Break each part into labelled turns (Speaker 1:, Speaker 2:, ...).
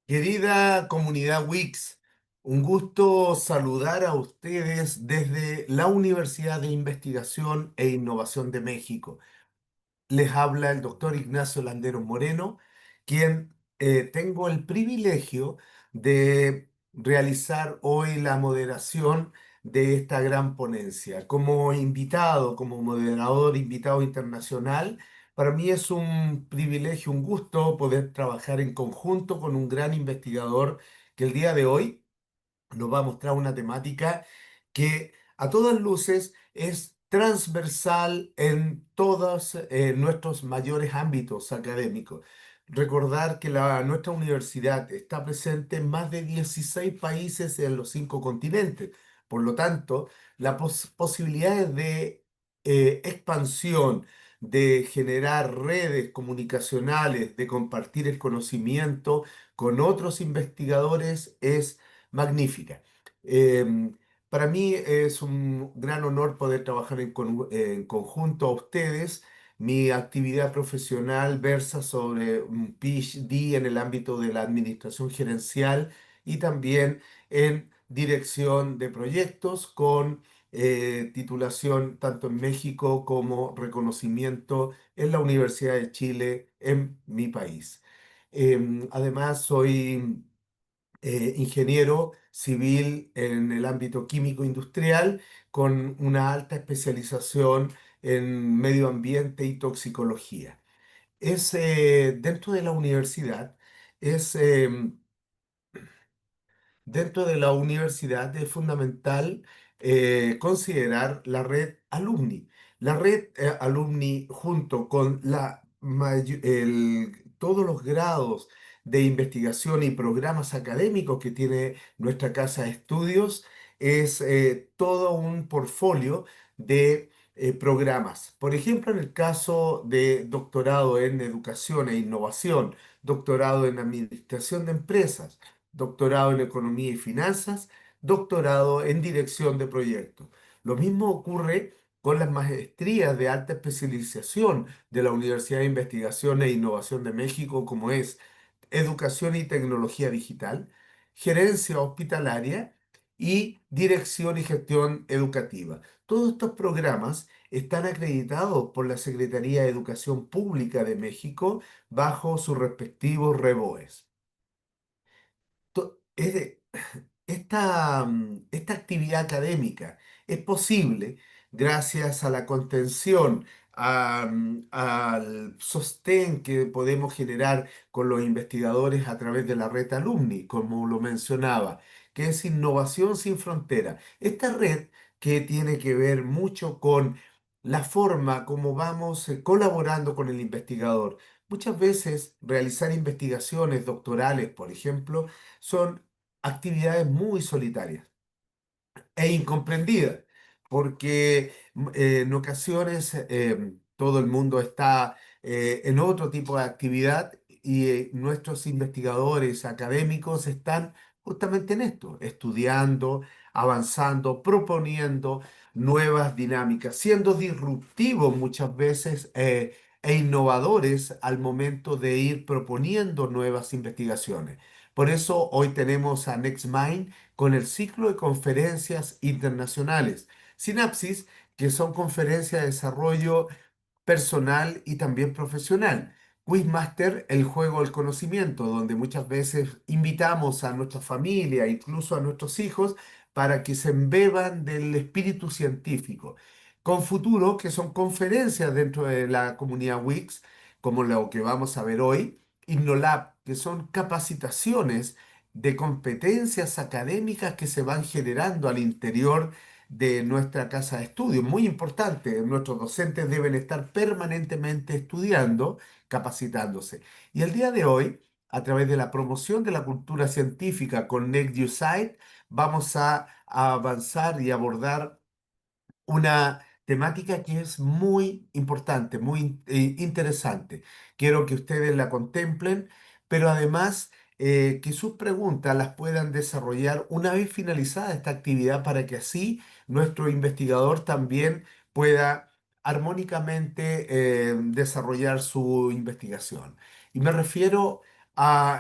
Speaker 1: Querida comunidad Wix, un gusto saludar a ustedes desde la Universidad de Investigación e Innovación de México. Les habla el doctor Ignacio Landeros Moreno, quien tengo el privilegio de realizar hoy la moderación de esta gran ponencia. Como invitado, como moderador invitado internacional, para mí es un privilegio, un gusto poder trabajar en conjunto con un gran investigador que el día de hoy nos va a mostrar una temática que a todas luces es transversal en todos nuestros mayores ámbitos académicos. Recordar que nuestra universidad está presente en más de 16 países en los 5 continentes. Por lo tanto, las posibilidades de expansión, de generar redes comunicacionales, de compartir el conocimiento con otros investigadores es magnífica. Eh, para mí es un gran honor poder trabajar en conjunto a ustedes. Mi actividad profesional versa sobre un PhD en el ámbito de la administración gerencial y también en dirección de proyectos con titulación tanto en México como reconocimiento en la Universidad de Chile en mi país. Además, soy ingeniero civil en el ámbito químico industrial con una alta especialización en medio ambiente y toxicología. Dentro de la universidad, es Dentro de la universidad es fundamental considerar la red alumni. La red alumni junto con todos los grados de investigación y programas académicos que tiene nuestra casa de estudios es todo un portfolio de programas. Por ejemplo, en el caso de doctorado en educación e innovación, doctorado en administración de empresas, doctorado en Economía y Finanzas, doctorado en Dirección de Proyectos. Lo mismo ocurre con las maestrías de alta especialización de la Universidad de Investigación e Innovación de México, como es Educación y Tecnología Digital, Gerencia Hospitalaria y Dirección y Gestión Educativa. Todos estos programas están acreditados por la Secretaría de Educación Pública de México bajo sus respectivos REBOES. Es de- esta actividad académica es posible gracias a la contención, al sostén que podemos generar con los investigadores a través de la red Alumni, como lo mencionaba, que es innovación sin frontera. Esta red que tiene que ver mucho con la forma como vamos colaborando con el investigador. Muchas veces realizar investigaciones doctorales, por ejemplo, son actividades muy solitarias e incomprendida, porque en ocasiones todo el mundo está en otro tipo de actividad y nuestros investigadores académicos están justamente en esto, estudiando, avanzando, proponiendo nuevas dinámicas, siendo disruptivos muchas veces e innovadores al momento de ir proponiendo nuevas investigaciones. Por eso hoy tenemos a NextMind con el ciclo de conferencias internacionales. Sinapsis, que son conferencias de desarrollo personal y también profesional. Quizmaster, el juego del conocimiento, donde muchas veces invitamos a nuestra familia, incluso a nuestros hijos, para que se embeban del espíritu científico. Con Futuro, que son conferencias dentro de la comunidad Wix, como lo que vamos a ver hoy. Innolab, que son capacitaciones de competencias académicas que se van generando al interior de nuestra casa de estudio. Muy importante, nuestros docentes deben estar permanentemente estudiando, capacitándose. Y el día de hoy, a través de la promoción de la cultura científica con NextUSite, vamos a avanzar y abordar una temática que es muy importante, muy interesante. Quiero que ustedes la contemplen, pero además que sus preguntas las puedan desarrollar una vez finalizada esta actividad para que así nuestro investigador también pueda armónicamente desarrollar su investigación. Y me refiero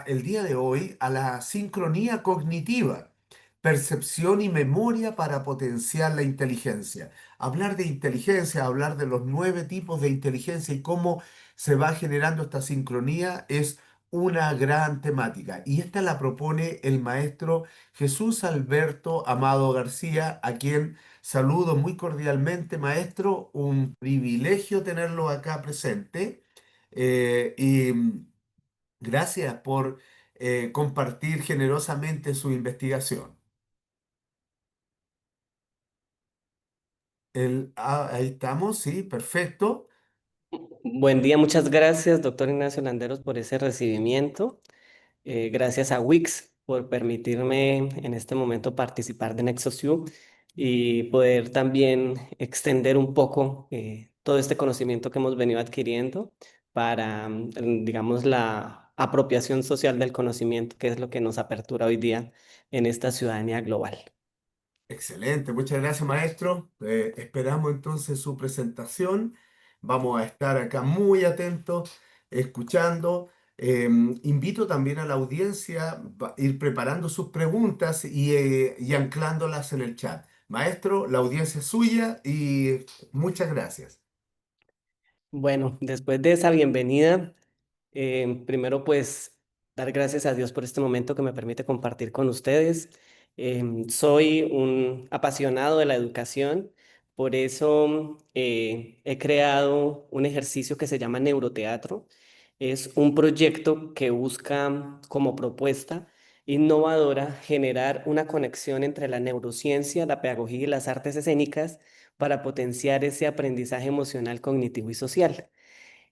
Speaker 1: el día de hoy a la sincronía cognitiva, percepción y memoria para potenciar la inteligencia. Hablar de inteligencia, hablar de los 9 tipos de inteligencia y cómo se va generando esta sincronía es una gran temática. Y esta la propone el maestro Jesús Alberto Amado García, a quien saludo muy cordialmente, maestro. Un privilegio tenerlo acá presente. Y gracias por compartir generosamente su investigación. Ahí estamos, sí, perfecto.
Speaker 2: Buen día, muchas gracias, doctor Ignacio Landeros, por ese recibimiento. Gracias a Wix por permitirme en este momento participar de NexusU y poder también extender un poco todo este conocimiento que hemos venido adquiriendo para, digamos, la apropiación social del conocimiento, que es lo que nos apertura hoy día en esta ciudadanía global.
Speaker 1: Excelente, muchas gracias, maestro. Esperamos entonces su presentación. Vamos a estar acá muy atentos, escuchando. Invito también a la audiencia a ir preparando sus preguntas y anclándolas en el chat. Maestro, la audiencia es suya y muchas gracias.
Speaker 2: Bueno, después de esa bienvenida, primero, pues, dar gracias a Dios por este momento que me permite compartir con ustedes. Soy un apasionado de la educación, por eso he creado un ejercicio que se llama neuroteatro. Es un proyecto que busca como propuesta innovadora generar una conexión entre la neurociencia, la pedagogía y las artes escénicas para potenciar ese aprendizaje emocional, cognitivo y social.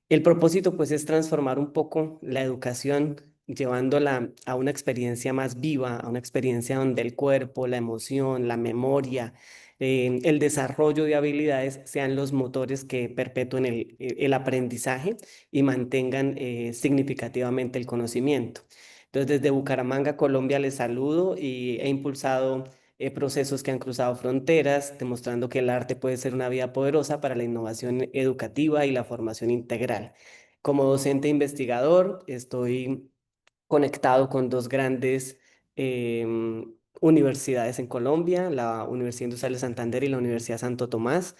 Speaker 2: El propósito pues es transformar un poco la educación, llevándola a una experiencia más viva, a una experiencia donde el cuerpo, la emoción, la memoria, el desarrollo de habilidades sean los motores que perpetúen el aprendizaje y mantengan significativamente el conocimiento. Entonces, desde Bucaramanga, Colombia, les saludo y he impulsado procesos que han cruzado fronteras, demostrando que el arte puede ser una vía poderosa para la innovación educativa y la formación integral. Como docente e investigador, estoy conectado con dos grandes universidades en Colombia, la Universidad Industrial de Santander y la Universidad Santo Tomás.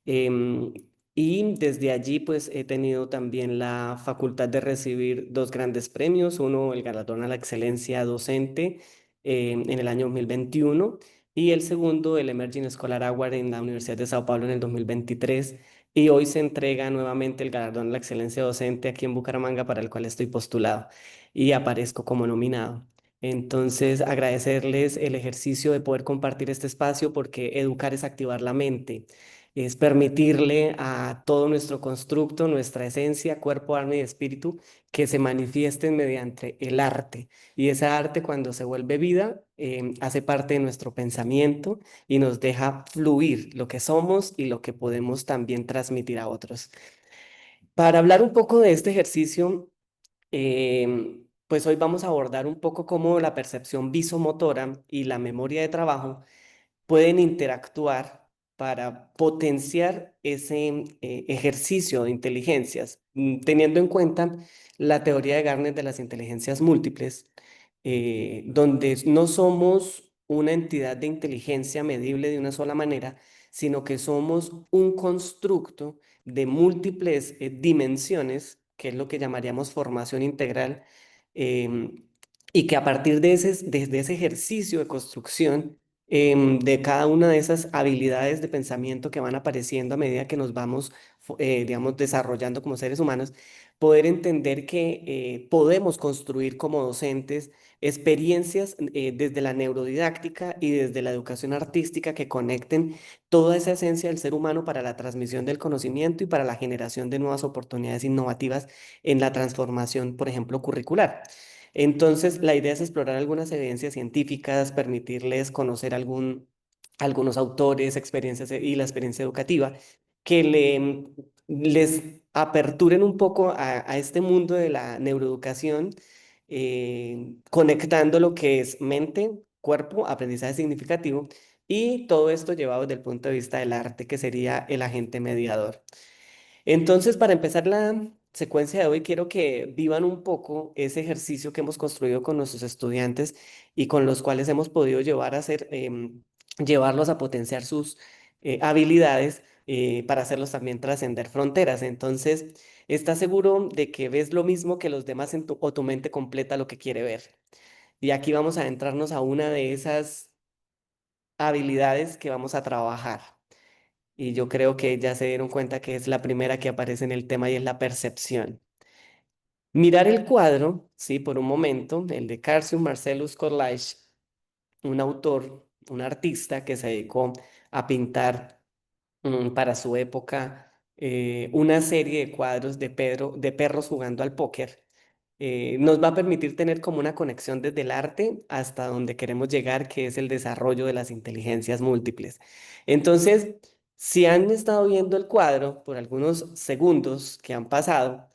Speaker 2: Em, y desde allí pues he tenido también la facultad de recibir dos grandes premios, uno el galardón a la excelencia docente en el año 2021 y el segundo el Emerging Scholar Award en la Universidad de Sao Paulo en el 2023 y hoy se entrega nuevamente el galardón a la excelencia docente aquí en Bucaramanga para el cual estoy postulado y aparezco como nominado. Entonces, agradecerles el ejercicio de poder compartir este espacio porque educar es activar la mente, es permitirle a todo nuestro constructo, nuestra esencia, cuerpo, alma y espíritu, que se manifiesten mediante el arte. Y esa arte, cuando se vuelve vida, hace parte de nuestro pensamiento y nos deja fluir lo que somos y lo que podemos también transmitir a otros. Para hablar un poco de este ejercicio, pues hoy vamos a abordar un poco cómo la percepción visomotora y la memoria de trabajo pueden interactuar para potenciar ese ejercicio de inteligencias, teniendo en cuenta la teoría de Garner de las inteligencias múltiples, donde no somos una entidad de inteligencia medible de una sola manera, sino que somos un constructo de múltiples dimensiones, que es lo que llamaríamos formación integral, em, y que a partir de ese ejercicio de construcción, de cada una de esas habilidades de pensamiento que van apareciendo a medida que nos vamos, digamos, desarrollando como seres humanos, poder entender que podemos construir como docentes experiencias desde la neurodidáctica y desde la educación artística que conecten toda esa esencia del ser humano para la transmisión del conocimiento y para la generación de nuevas oportunidades innovativas en la transformación, por ejemplo, curricular. Entonces, la idea es explorar algunas evidencias científicas, permitirles conocer algunos autores, experiencias y la experiencia educativa que les aperturen un poco a este mundo de la neuroeducación, conectando lo que es mente, cuerpo, aprendizaje significativo y todo esto llevado desde el punto de vista del arte, que sería el agente mediador. Entonces, para empezar secuencia de hoy quiero que vivan un poco ese ejercicio que hemos construido con nuestros estudiantes y con los cuales hemos podido llevar a hacer, llevarlos a potenciar sus habilidades para hacerlos también trascender fronteras. Entonces, ¿estás seguro de que ves lo mismo que los demás en o tu mente completa lo que quiere ver? Y aquí vamos a adentrarnos a una de esas habilidades que vamos a trabajar. Y yo creo que ya se dieron cuenta que es la primera que aparece en el tema y es la percepción. Mirar el cuadro, sí, por un momento, el de Cartier Marcellus Corlage, un autor, un artista que se dedicó a pintar para su época una serie de cuadros de de perros jugando al póker. Nos va a permitir tener como una conexión desde el arte hasta donde queremos llegar, que es el desarrollo de las inteligencias múltiples. Entonces, si han estado viendo el cuadro por algunos segundos que han pasado,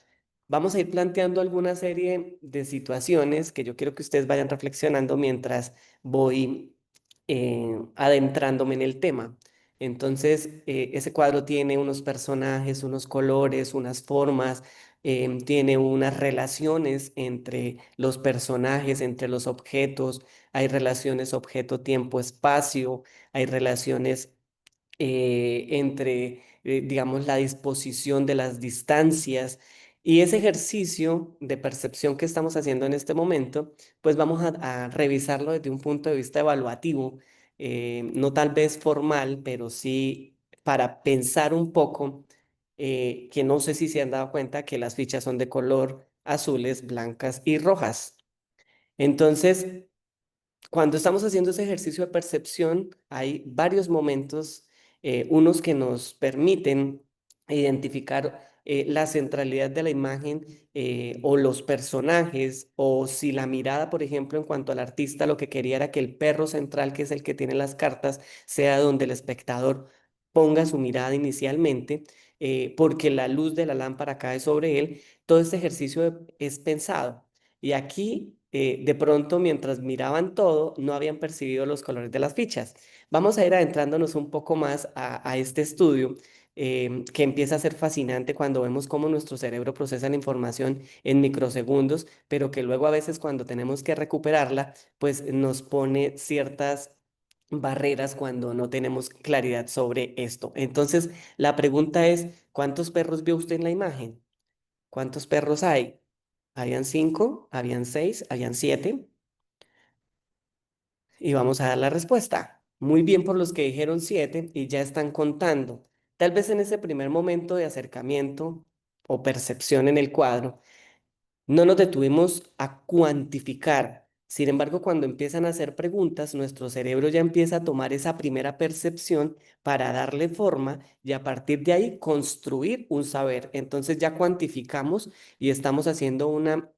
Speaker 2: vamos a ir planteando alguna serie de situaciones que yo quiero que ustedes vayan reflexionando mientras voy adentrándome en el tema. Entonces, ese cuadro tiene unos personajes, unos colores, unas formas, tiene unas relaciones entre los personajes, entre los objetos, hay relaciones objeto, tiempo, espacio, hay relaciones entre, digamos, la disposición de las distancias. Y ese ejercicio de percepción que estamos haciendo en este momento, pues vamos a revisarlo desde un punto de vista evaluativo, no tal vez formal, pero sí para pensar un poco, que no sé si se han dado cuenta que las fichas son de color azules, blancas y rojas. Entonces, cuando estamos haciendo ese ejercicio de percepción, hay varios momentos, unos que nos permiten identificar la centralidad de la imagen o los personajes, o si la mirada, por ejemplo, en cuanto al artista, lo que quería era que el perro central, que es el que tiene las cartas, sea donde el espectador ponga su mirada inicialmente, porque la luz de la lámpara cae sobre él. Todo este ejercicio es pensado. Y aquí, de pronto, mientras miraban todo, no habían percibido los colores de las fichas. Vamos a ir adentrándonos un poco más a este estudio, que empieza a ser fascinante cuando vemos cómo nuestro cerebro procesa la información en microsegundos, pero que luego a veces cuando tenemos que recuperarla, pues nos pone ciertas barreras cuando no tenemos claridad sobre esto. Entonces, la pregunta es, ¿cuántos perros vio usted en la imagen? ¿Cuántos perros hay? ¿Habían cinco? ¿Habían seis? ¿Habían siete? Y vamos a dar la respuesta. Muy bien por los que dijeron siete y ya están contando. Tal vez en ese primer momento de acercamiento o percepción en el cuadro, no nos detuvimos a cuantificar. Sin embargo, cuando empiezan a hacer preguntas, nuestro cerebro ya empieza a tomar esa primera percepción para darle forma y a partir de ahí construir un saber. Entonces ya cuantificamos y estamos haciendo una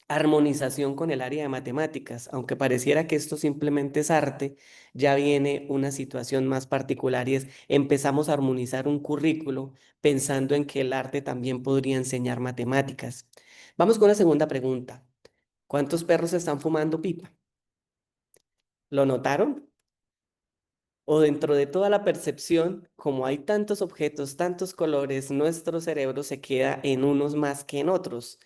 Speaker 2: armonización con el área de matemáticas. Aunque pareciera que esto simplemente es arte, ya viene una situación más particular y es empezamos a armonizar un currículo pensando en que el arte también podría enseñar matemáticas. Vamos con la segunda pregunta. ¿Cuántos perros están fumando pipa? ¿Lo notaron? O dentro de toda la percepción, como hay tantos objetos, tantos colores, nuestro cerebro se queda en unos más que en otros.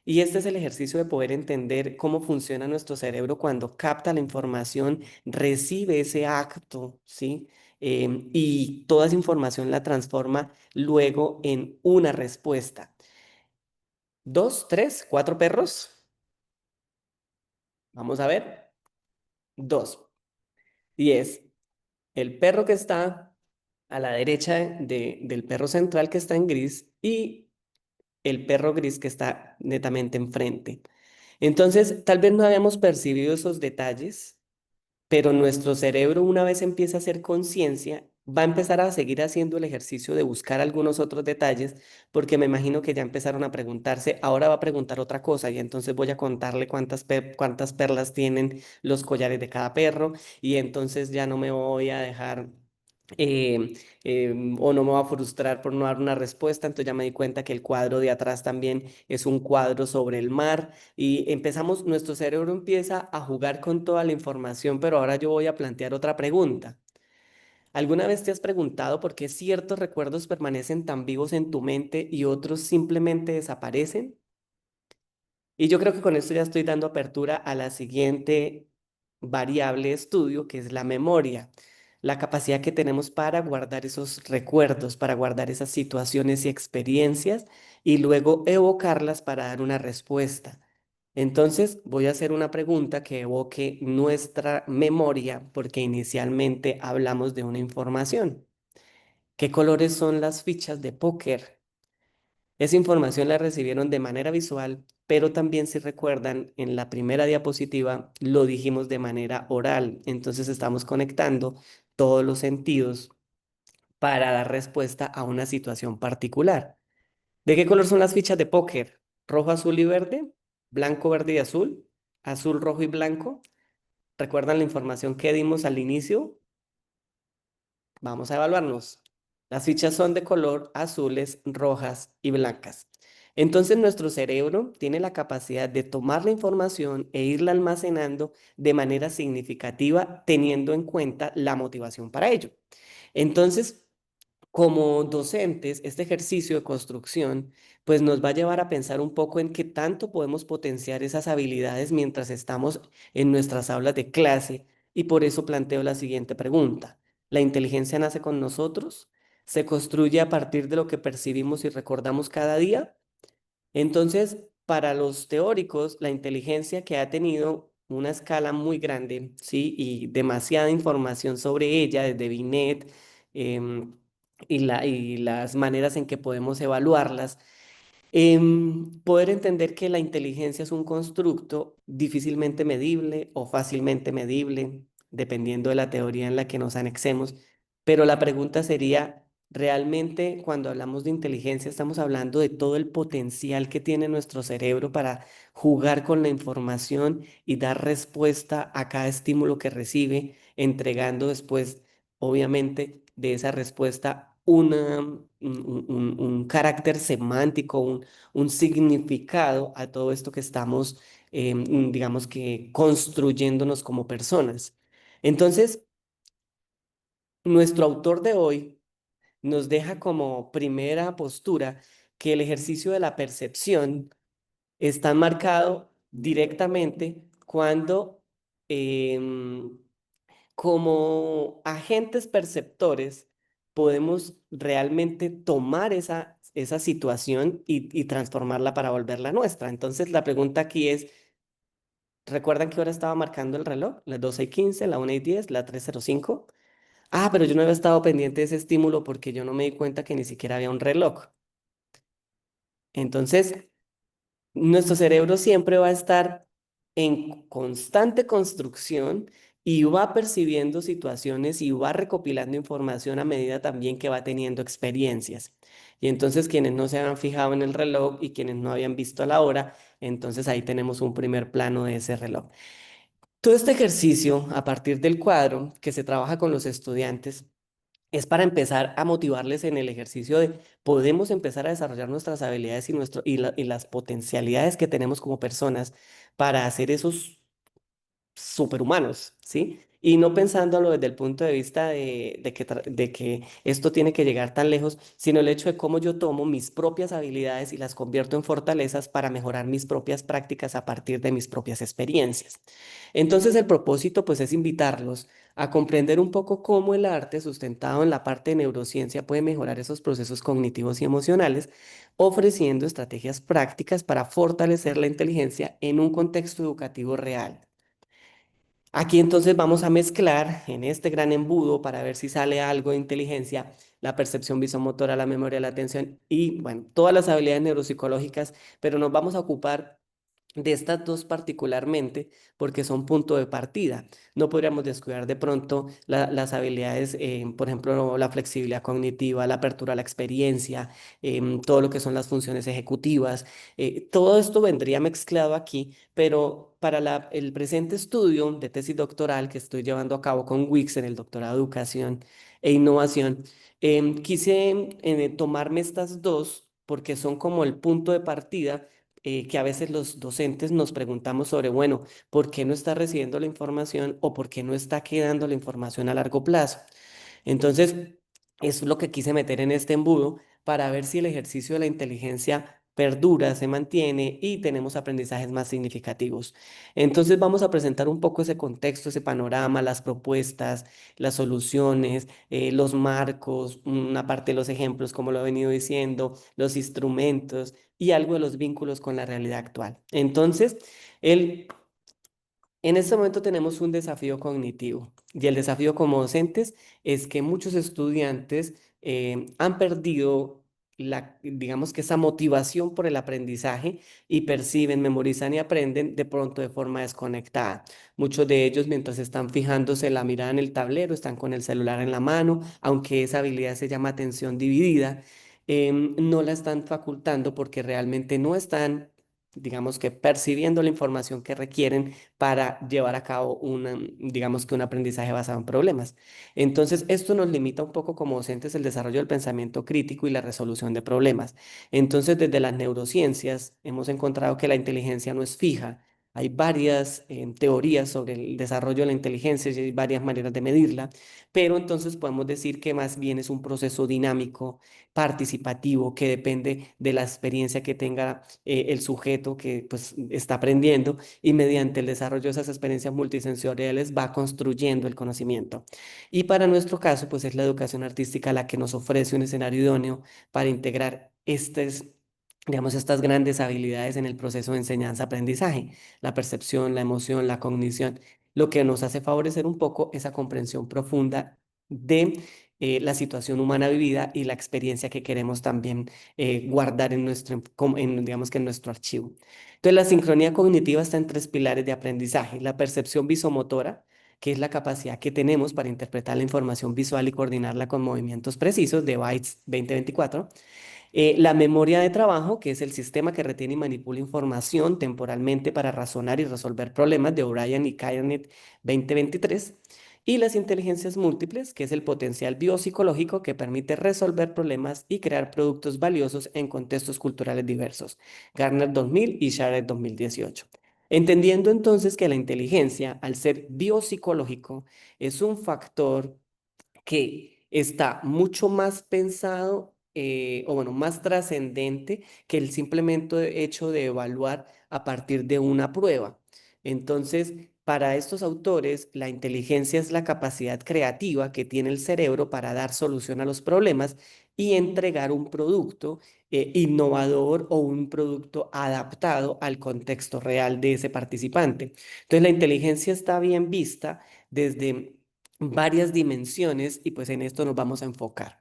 Speaker 2: Y este es el ejercicio de poder entender cómo funciona nuestro cerebro cuando capta la información, recibe ese acto, ¿sí? Y toda esa información la transforma luego en una respuesta. ¿Dos, tres, cuatro perros? Vamos a ver. Dos. Y es el perro que está a la derecha del perro central que está en gris y el perro gris que está netamente enfrente. Entonces, tal vez no habíamos percibido esos detalles, pero nuestro cerebro, una vez empieza a hacer conciencia, va a empezar a seguir haciendo el ejercicio de buscar algunos otros detalles, porque me imagino que ya empezaron a preguntarse, ahora va a preguntar otra cosa, y entonces voy a contarle cuántas perlas tienen los collares de cada perro, y entonces ya no me voy a dejar. O no me va a frustrar por no dar una respuesta, entonces ya me di cuenta que el cuadro de atrás también es un cuadro sobre el mar, y empezamos, nuestro cerebro empieza a jugar con toda la información, pero ahora yo voy a plantear otra pregunta. ¿Alguna vez te has preguntado por qué ciertos recuerdos permanecen tan vivos en tu mente y otros simplemente desaparecen? Y yo creo que con esto ya estoy dando apertura a la siguiente variable de estudio, que es la memoria, la capacidad que tenemos para guardar esos recuerdos, para guardar esas situaciones y experiencias y luego evocarlas para dar una respuesta. Entonces, voy a hacer una pregunta que evoque nuestra memoria, porque inicialmente hablamos de una información. ¿Qué colores son las fichas de póker? Esa información la recibieron de manera visual, pero también si recuerdan, en la primera diapositiva lo dijimos de manera oral. Entonces estamos conectando todos los sentidos para dar respuesta a una situación particular. ¿De qué color son las fichas de póker? ¿Rojo, azul y verde? ¿Blanco, verde y azul? ¿Azul, rojo y blanco? ¿Recuerdan la información que dimos al inicio? Vamos a evaluarnos. Las fichas son de color azules, rojas y blancas. Entonces nuestro cerebro tiene la capacidad de tomar la información e irla almacenando de manera significativa, teniendo en cuenta la motivación para ello. Entonces, como docentes, este ejercicio de construcción, pues nos va a llevar a pensar un poco en qué tanto podemos potenciar esas habilidades mientras estamos en nuestras aulas de clase. Y por eso planteo la siguiente pregunta. ¿La inteligencia nace con nosotros? ¿Se construye a partir de lo que percibimos y recordamos cada día? Entonces, para los teóricos, la inteligencia que ha tenido una escala muy grande, ¿sí? Y demasiada información sobre ella, desde Binet, em, y las maneras en que podemos evaluarlas, poder entender que la inteligencia es un constructo difícilmente medible o fácilmente medible, dependiendo de la teoría en la que nos anexemos. Pero la pregunta sería, ¿realmente cuando hablamos de inteligencia estamos hablando de todo el potencial que tiene nuestro cerebro para jugar con la información y dar respuesta a cada estímulo que recibe, entregando después, obviamente, de esa respuesta un carácter semántico, un significado a todo esto que estamos, digamos que, construyéndonos como personas? Entonces, nuestro autor de hoy nos deja como primera postura que el ejercicio de la percepción está marcado directamente cuando em, como agentes perceptores podemos realmente tomar esa situación y transformarla para volverla nuestra. Entonces la pregunta aquí es, ¿recuerdan qué hora estaba marcando el reloj? Las 12:15, la 1:10, la 3:05. Ah, pero yo no había estado pendiente de ese estímulo porque yo no me di cuenta que ni siquiera había un reloj. Entonces, nuestro cerebro siempre va a estar en constante construcción y va percibiendo situaciones y va recopilando información a medida también que va teniendo experiencias. Y entonces quienes no se habían fijado en el reloj y quienes no habían visto la hora, entonces ahí tenemos un primer plano de ese reloj. Todo este ejercicio, a partir del cuadro que se trabaja con los estudiantes, es para empezar a motivarles en el ejercicio de podemos empezar a desarrollar nuestras habilidades y las potencialidades que tenemos como personas para hacer esos superhumanos, ¿sí? Y no pensándolo desde el punto de vista de que esto tiene que llegar tan lejos, sino el hecho de cómo yo tomo mis propias habilidades y las convierto en fortalezas para mejorar mis propias prácticas a partir de mis propias experiencias. Entonces el propósito pues es invitarlos a comprender un poco cómo el arte sustentado en la parte de neurociencia puede mejorar esos procesos cognitivos y emocionales, ofreciendo estrategias prácticas para fortalecer la inteligencia en un contexto educativo real. Aquí entonces vamos a mezclar en este gran embudo para ver si sale algo de inteligencia, la percepción visomotora, la memoria, la atención y, bueno, todas las habilidades neuropsicológicas, pero nos vamos a ocupar de estas dos particularmente porque son punto de partida. No podríamos descuidar de pronto las habilidades, por ejemplo, la flexibilidad cognitiva, la apertura a la experiencia, todo lo que son las funciones ejecutivas. Todo esto vendría mezclado aquí, pero para el presente estudio de tesis doctoral que estoy llevando a cabo con WIX en el doctorado de Educación e Innovación, quise tomarme estas dos porque son como el punto de partida que a veces los docentes nos preguntamos sobre, bueno, ¿por qué no está recibiendo la información o por qué no está quedando la información a largo plazo? Entonces, eso es lo que quise meter en este embudo para ver si el ejercicio de la inteligencia perdura, se mantiene y tenemos aprendizajes más significativos. Entonces vamos a presentar un poco ese contexto, ese panorama, las propuestas, las soluciones, los marcos, una parte de los ejemplos, como lo he venido diciendo, los instrumentos y algo de los vínculos con la realidad actual. Entonces, el en este momento tenemos un desafío cognitivo y el desafío como docentes es que muchos estudiantes han perdido digamos que esa motivación por el aprendizaje y perciben, memorizan y aprenden de pronto de forma desconectada. Muchos de ellos mientras están fijándose la mirada en el tablero, están con el celular en la mano, aunque esa habilidad se llama atención dividida, no la están facultando porque realmente no están, digamos que percibiendo la información que requieren para llevar a cabo digamos que un aprendizaje basado en problemas. Entonces, esto nos limita un poco como docentes el desarrollo del pensamiento crítico y la resolución de problemas. Entonces, desde las neurociencias hemos encontrado que la inteligencia no es fija. Hay varias teorías sobre el desarrollo de la inteligencia y hay varias maneras de medirla, pero entonces podemos decir que más bien es un proceso dinámico, participativo, que depende de la experiencia que tenga el sujeto que pues está aprendiendo y mediante el desarrollo de esas experiencias multisensoriales va construyendo el conocimiento. Y para nuestro caso, pues es la educación artística la que nos ofrece un escenario idóneo para integrar digamos, estas grandes habilidades en el proceso de enseñanza-aprendizaje, la percepción, la emoción, la cognición, lo que nos hace favorecer un poco esa comprensión profunda de la situación humana vivida y la experiencia que queremos también guardar en digamos que en nuestro archivo. Entonces, la sincronía cognitiva está en tres pilares de aprendizaje: la percepción visomotora, que es la capacidad que tenemos para interpretar la información visual y coordinarla con movimientos precisos de Bytes 2024. La memoria de trabajo, que es el sistema que retiene y manipula información temporalmente para razonar y resolver problemas de O'Brien y Kearney 2023. Y las inteligencias múltiples, que es el potencial biopsicológico que permite resolver problemas y crear productos valiosos en contextos culturales diversos. Garner 2000 y Sharret 2018. Entendiendo entonces que la inteligencia, al ser biopsicológico, es un factor que está mucho más pensado, o bueno, más trascendente que el simplemente hecho de evaluar a partir de una prueba. Entonces, para estos autores, la inteligencia es la capacidad creativa que tiene el cerebro para dar solución a los problemas y entregar un producto innovador o un producto adaptado al contexto real de ese participante. Entonces, la inteligencia está bien vista desde varias dimensiones y pues en esto nos vamos a enfocar.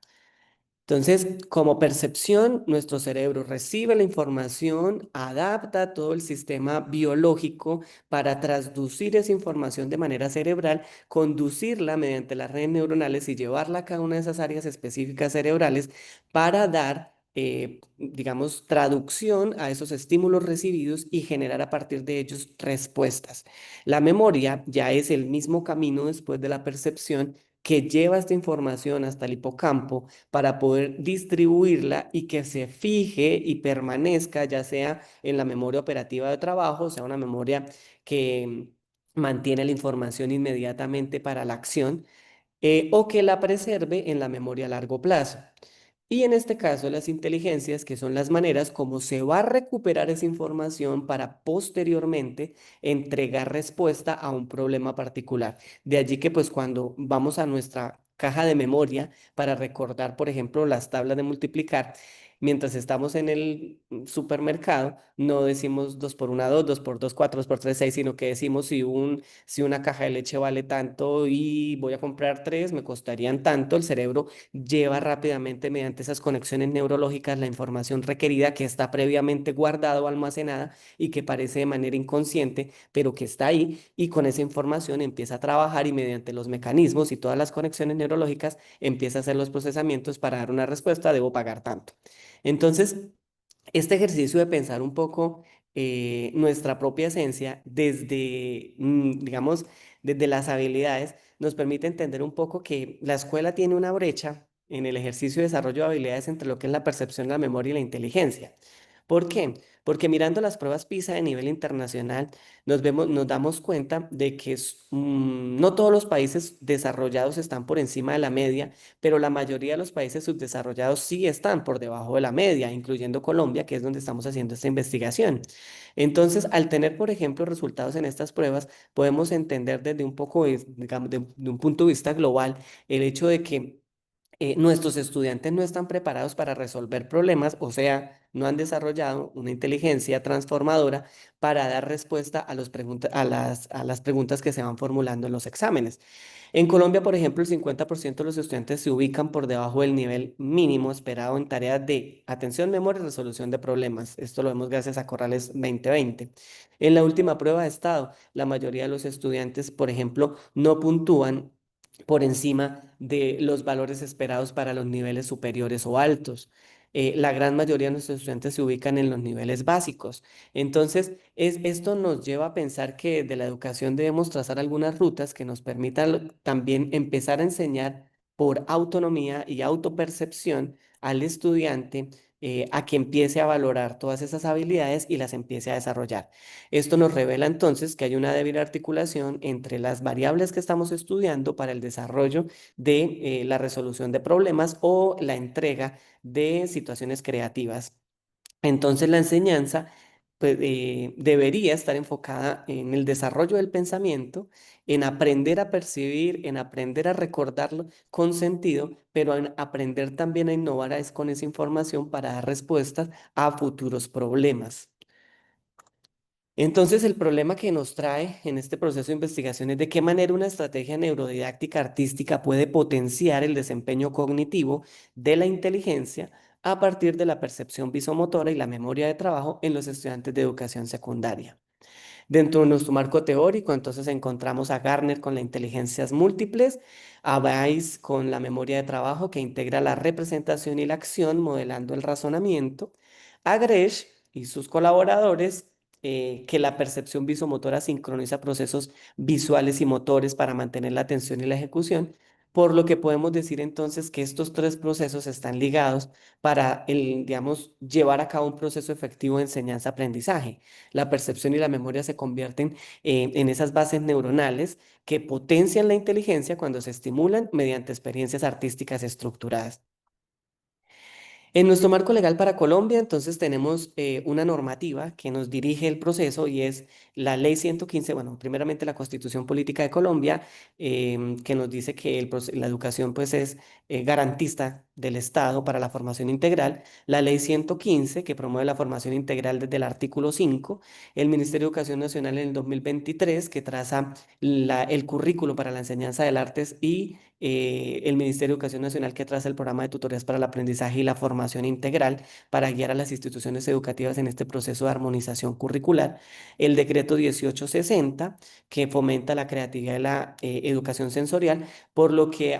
Speaker 2: Entonces, como percepción, nuestro cerebro recibe la información, adapta todo el sistema biológico para traducir esa información de manera cerebral, conducirla mediante las redes neuronales y llevarla a cada una de esas áreas específicas cerebrales para dar, digamos, traducción a esos estímulos recibidos y generar a partir de ellos respuestas. La memoria ya es el mismo camino después de la percepción que lleva esta información hasta el hipocampo para poder distribuirla y que se fije y permanezca, ya sea en la memoria operativa de trabajo, o sea, una memoria que mantiene la información inmediatamente para la acción, o que la preserve en la memoria a largo plazo. Y en este caso, las inteligencias, que son las maneras como se va a recuperar esa información para posteriormente entregar respuesta a un problema particular. De allí que pues cuando vamos a nuestra caja de memoria para recordar, por ejemplo, las tablas de multiplicar, mientras estamos en el supermercado, no decimos 2 por 1 2, 2 por 2 4, 2 por 3 6, sino que decimos si una caja de leche vale tanto y voy a comprar tres, me costarían tanto. El cerebro lleva rápidamente mediante esas conexiones neurológicas la información requerida que está previamente guardada o almacenada y que parece de manera inconsciente, pero que está ahí, y con esa información empieza a trabajar y mediante los mecanismos y todas las conexiones neurológicas empieza a hacer los procesamientos para dar una respuesta: debo pagar tanto. Entonces, este ejercicio de pensar un poco nuestra propia esencia desde, digamos, desde las habilidades, nos permite entender un poco que la escuela tiene una brecha en el ejercicio de desarrollo de habilidades entre lo que es la percepción, la memoria y la inteligencia. ¿Por qué? Porque mirando las pruebas PISA de nivel internacional, nos damos cuenta de que no todos los países desarrollados están por encima de la media, pero la mayoría de los países subdesarrollados sí están por debajo de la media, incluyendo Colombia, que es donde estamos haciendo esta investigación. Entonces, al tener, por ejemplo, resultados en estas pruebas, podemos entender desde un poco, digamos, de un punto de vista global, el hecho de que nuestros estudiantes no están preparados para resolver problemas, o sea, no han desarrollado una inteligencia transformadora para dar respuesta a, a las preguntas que se van formulando en los exámenes. En Colombia, por ejemplo, el 50% de los estudiantes se ubican por debajo del nivel mínimo esperado en tareas de atención, memoria y resolución de problemas. Esto lo vemos gracias a Corrales 2020. En la última prueba de estado, la mayoría de los estudiantes, por ejemplo, no puntúan por encima de los valores esperados para los niveles superiores o altos. La gran mayoría de nuestros estudiantes se ubican en los niveles básicos. Entonces, esto nos lleva a pensar que de la educación debemos trazar algunas rutas que nos permitan también empezar a enseñar por autonomía y autopercepción al estudiante, a que empiece a valorar todas esas habilidades y las empiece a desarrollar. Esto nos revela entonces que hay una débil articulación entre las variables que estamos estudiando para el desarrollo de la resolución de problemas o la entrega de situaciones creativas. Entonces la enseñanza pues, debería estar enfocada en el desarrollo del pensamiento, en aprender a percibir, en aprender a recordarlo con sentido, pero en aprender también a innovar con esa información para dar respuestas a futuros problemas. Entonces, el problema que nos trae en este proceso de investigación es de qué manera una estrategia neurodidáctica artística puede potenciar el desempeño cognitivo de la inteligencia a partir de la percepción visomotora y la memoria de trabajo en los estudiantes de educación secundaria. Dentro de nuestro marco teórico, entonces encontramos a Garner con las inteligencias múltiples, a Weiss con la memoria de trabajo que integra la representación y la acción modelando el razonamiento, a Gresh y sus colaboradores que la percepción visomotora sincroniza procesos visuales y motores para mantener la atención y la ejecución, por lo que podemos decir entonces que estos tres procesos están ligados para digamos, llevar a cabo un proceso efectivo de enseñanza-aprendizaje. La percepción y la memoria se convierten en esas bases neuronales que potencian la inteligencia cuando se estimulan mediante experiencias artísticas estructuradas. En nuestro marco legal para Colombia, entonces tenemos una normativa que nos dirige el proceso y es la Ley 115, bueno, primeramente la Constitución Política de Colombia, que nos dice que la educación pues es garantista del Estado para la formación integral, la Ley 115, que promueve la formación integral desde el artículo 5, el Ministerio de Educación Nacional en el 2023, que traza el currículo para la enseñanza del artes y el Ministerio de Educación Nacional que traza el programa de tutorías para el aprendizaje y la formación integral para guiar a las instituciones educativas en este proceso de armonización curricular. El decreto 1860 que fomenta la creatividad y la educación sensorial, por lo que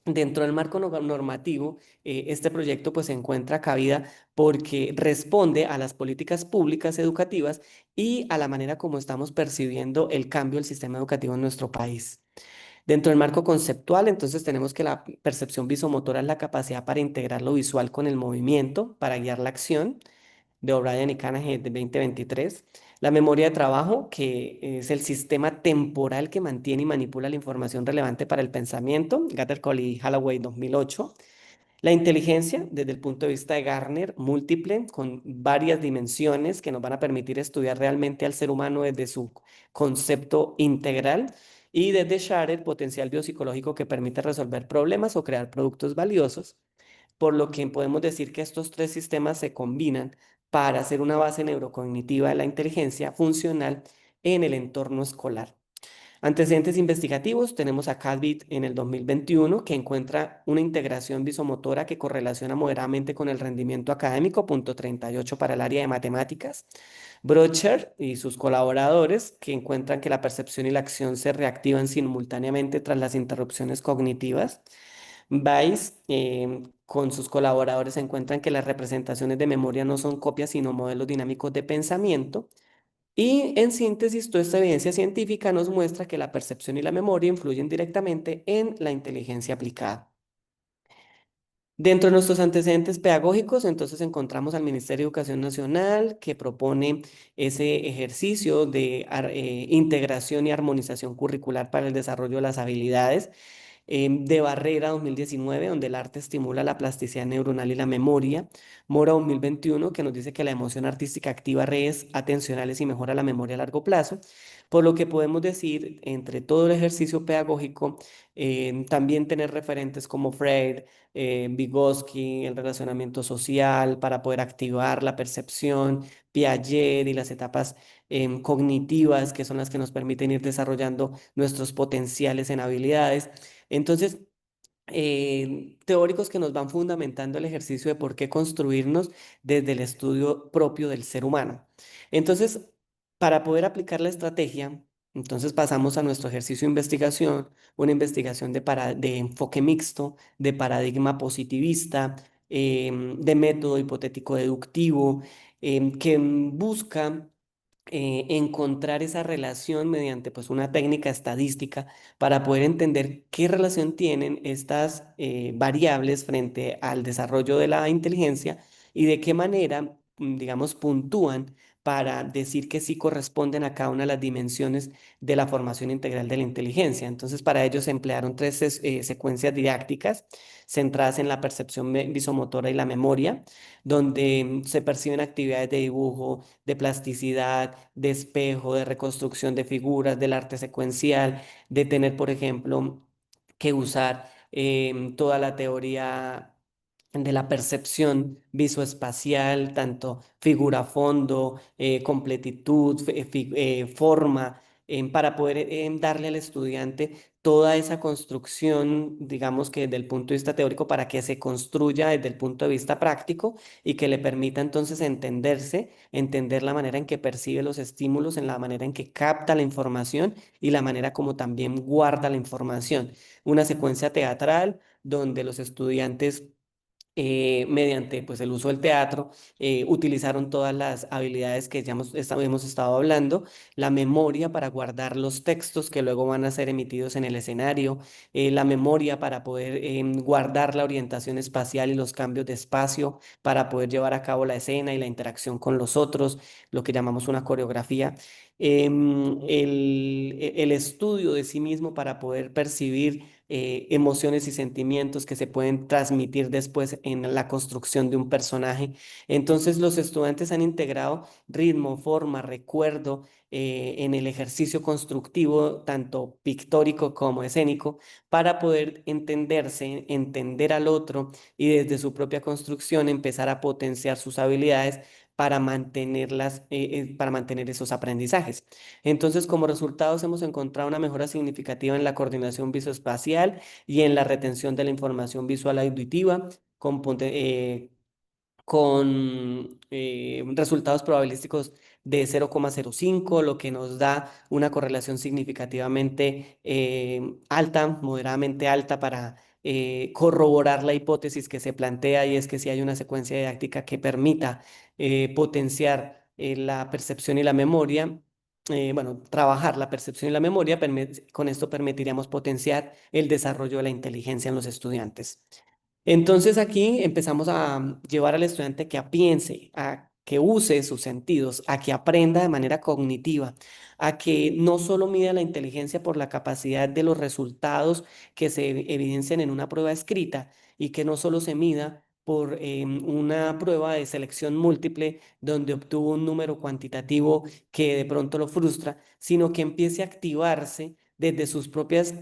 Speaker 2: dentro del marco normativo, este proyecto pues se encuentra cabida porque responde a las políticas públicas educativas y a la manera como estamos percibiendo el cambio del sistema educativo en nuestro país. Dentro del marco conceptual, entonces tenemos que la percepción visomotora es la capacidad para integrar lo visual con el movimiento, para guiar la acción, de O'Brien y Carnegie de 2023. La memoria de trabajo, que es el sistema temporal que mantiene y manipula la información relevante para el pensamiento, Gattercole y Holloway 2008. La inteligencia, desde el punto de vista de Garner, múltiple, con varias dimensiones que nos van a permitir estudiar realmente al ser humano desde su concepto integral. Y desde Sharer, potencial biopsicológico que permite resolver problemas o crear productos valiosos. Por lo que podemos decir que estos tres sistemas se combinan para hacer una base neurocognitiva de la inteligencia funcional en el entorno escolar. Antecedentes investigativos, tenemos a Cadbit en el 2021 que encuentra una integración visomotora que correlaciona moderadamente con el rendimiento académico, punto 38 para el área de matemáticas. Brocher y sus colaboradores que encuentran que la percepción y la acción se reactivan simultáneamente tras las interrupciones cognitivas. Weiss, con sus colaboradores, encuentran que las representaciones de memoria no son copias, sino modelos dinámicos de pensamiento. Y en síntesis, toda esta evidencia científica nos muestra que la percepción y la memoria influyen directamente en la inteligencia aplicada. Dentro de nuestros antecedentes pedagógicos, entonces encontramos al Ministerio de Educación Nacional que propone ese ejercicio de integración y armonización curricular para el desarrollo de las habilidades de Barrera 2019, donde el arte estimula la plasticidad neuronal y la memoria. Mora 2021, que nos dice que la emoción artística activa redes atencionales y mejora la memoria a largo plazo. Por lo que podemos decir, entre todo el ejercicio pedagógico, también tener referentes como Freire, Vygotsky, el relacionamiento social para poder activar la percepción, Piaget y las etapas cognitivas, que son las que nos permiten ir desarrollando nuestros potenciales en habilidades. Entonces, teóricos que nos van fundamentando el ejercicio de por qué construirnos desde el estudio propio del ser humano. Entonces, para poder aplicar la estrategia, entonces pasamos a nuestro ejercicio de investigación, una investigación de enfoque mixto, de paradigma positivista, de método hipotético deductivo, que busca encontrar esa relación mediante pues una técnica estadística para poder entender qué relación tienen estas variables frente al desarrollo de la inteligencia y de qué manera, digamos, puntúan para decir que sí corresponden a cada una de las dimensiones de la formación integral de la inteligencia. Entonces, para ello se emplearon tres secuencias didácticas centradas en la percepción visomotora y la memoria, donde se perciben actividades de dibujo, de plasticidad, de espejo, de reconstrucción de figuras, del arte secuencial, de tener, por ejemplo, que usar toda la teoría de la percepción visoespacial, tanto figura-fondo, completitud, forma, para poder darle al estudiante toda esa construcción, digamos que desde el punto de vista teórico, para que se construya desde el punto de vista práctico y que le permita entonces entenderse, entender la manera en que percibe los estímulos, en la manera en que capta la información y la manera como también guarda la información. Una secuencia teatral donde los estudiantes mediante pues, el uso del teatro, utilizaron todas las habilidades que ya hemos estado hablando, la memoria para guardar los textos que luego van a ser emitidos en el escenario, la memoria para poder guardar la orientación espacial y los cambios de espacio, para poder llevar a cabo la escena y la interacción con los otros, lo que llamamos una coreografía. El estudio de sí mismo para poder percibir emociones y sentimientos que se pueden transmitir después en la construcción de un personaje. Entonces los estudiantes han integrado ritmo, forma, recuerdo en el ejercicio constructivo, tanto pictórico como escénico, para poder entenderse, entender al otro y desde su propia construcción empezar a potenciar sus habilidades para para mantener esos aprendizajes. Entonces, como resultados, hemos encontrado una mejora significativa en la coordinación visoespacial y en la retención de la información visual auditiva, con resultados probabilísticos de 0,05, lo que nos da una correlación significativamente alta, moderadamente alta para corroborar la hipótesis que se plantea y es que si hay una secuencia didáctica que permita potenciar la percepción y la memoria, bueno, trabajar la percepción y la memoria, con esto permitiríamos potenciar el desarrollo de la inteligencia en los estudiantes. Entonces aquí empezamos a llevar al estudiante que piense, a que use sus sentidos, a que aprenda de manera cognitiva, a que no solo mida la inteligencia por la capacidad de los resultados que se evidencian en una prueba escrita y que no solo se mida por una prueba de selección múltiple donde obtuvo un número cuantitativo que de pronto lo frustra, sino que empiece a activarse desde sus propias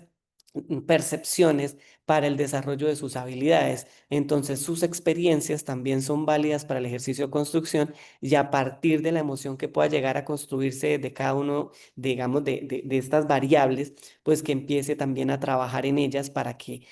Speaker 2: percepciones para el desarrollo de sus habilidades. Entonces, sus experiencias también son válidas para el ejercicio de construcción y a partir de la emoción que pueda llegar a construirse de cada uno, digamos, de estas variables, pues que empiece también a trabajar en ellas para que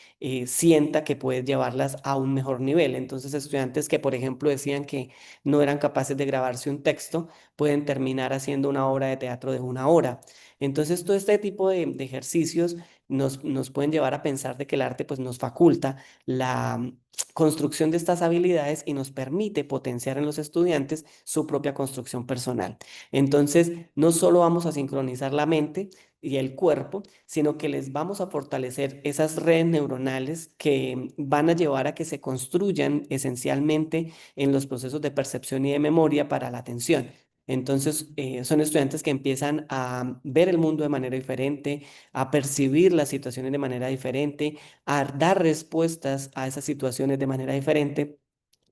Speaker 2: sienta que puede llevarlas a un mejor nivel. Entonces, estudiantes que, por ejemplo, decían que no eran capaces de grabarse un texto, pueden terminar haciendo una obra de teatro de una hora. Entonces, todo este tipo de ejercicios nos pueden llevar a pensar de que el arte pues nos faculta la construcción de estas habilidades y nos permite potenciar en los estudiantes su propia construcción personal. Entonces, no solo vamos a sincronizar la mente y el cuerpo, sino que les vamos a fortalecer esas redes neuronales que van a llevar a que se construyan esencialmente en los procesos de percepción y de memoria para la atención. Entonces, son estudiantes que empiezan a ver el mundo de manera diferente, a percibir las situaciones de manera diferente, a dar respuestas a esas situaciones de manera diferente,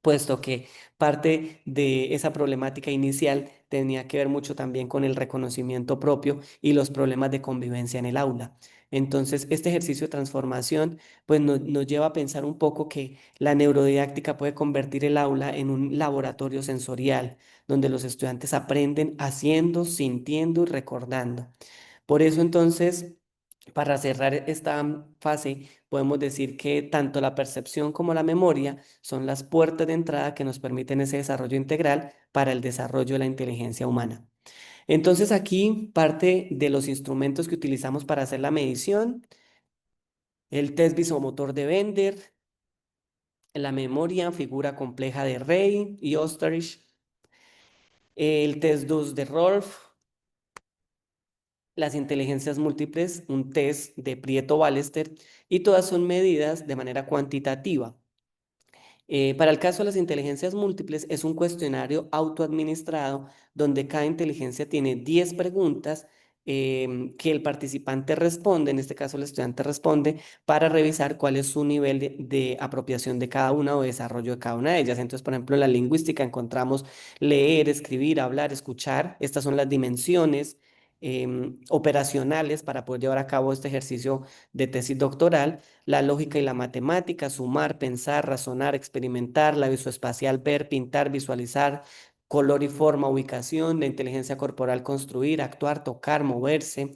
Speaker 2: puesto que parte de esa problemática inicial tenía que ver mucho también con el reconocimiento propio y los problemas de convivencia en el aula. Entonces, este ejercicio de transformación pues nos lleva a pensar un poco que la neurodidáctica puede convertir el aula en un laboratorio sensorial, donde los estudiantes aprenden haciendo, sintiendo y recordando. Por eso entonces, para cerrar esta fase, podemos decir que tanto la percepción como la memoria son las puertas de entrada que nos permiten ese desarrollo integral para el desarrollo de la inteligencia humana. Entonces aquí parte de los instrumentos que utilizamos para hacer la medición, el test visomotor de Bender, la memoria, figura compleja de Rey y Osterich, el test 2 de Rolf, las inteligencias múltiples, un test de Prieto-Ballester, y todas son medidas de manera cuantitativa. Para el caso de las inteligencias múltiples, es un cuestionario autoadministrado donde cada inteligencia tiene 10 preguntas que el participante responde, en este caso el estudiante responde, para revisar cuál es su nivel de apropiación de cada una o desarrollo de cada una de ellas. Entonces, por ejemplo, en la lingüística encontramos leer, escribir, hablar, escuchar. Estas son las dimensiones operacionales para poder llevar a cabo este ejercicio de tesis doctoral. La lógica y la matemática, sumar, pensar, razonar, experimentar, la visoespacial, ver, pintar, visualizar, color y forma, ubicación, la inteligencia corporal, construir, actuar, tocar, moverse,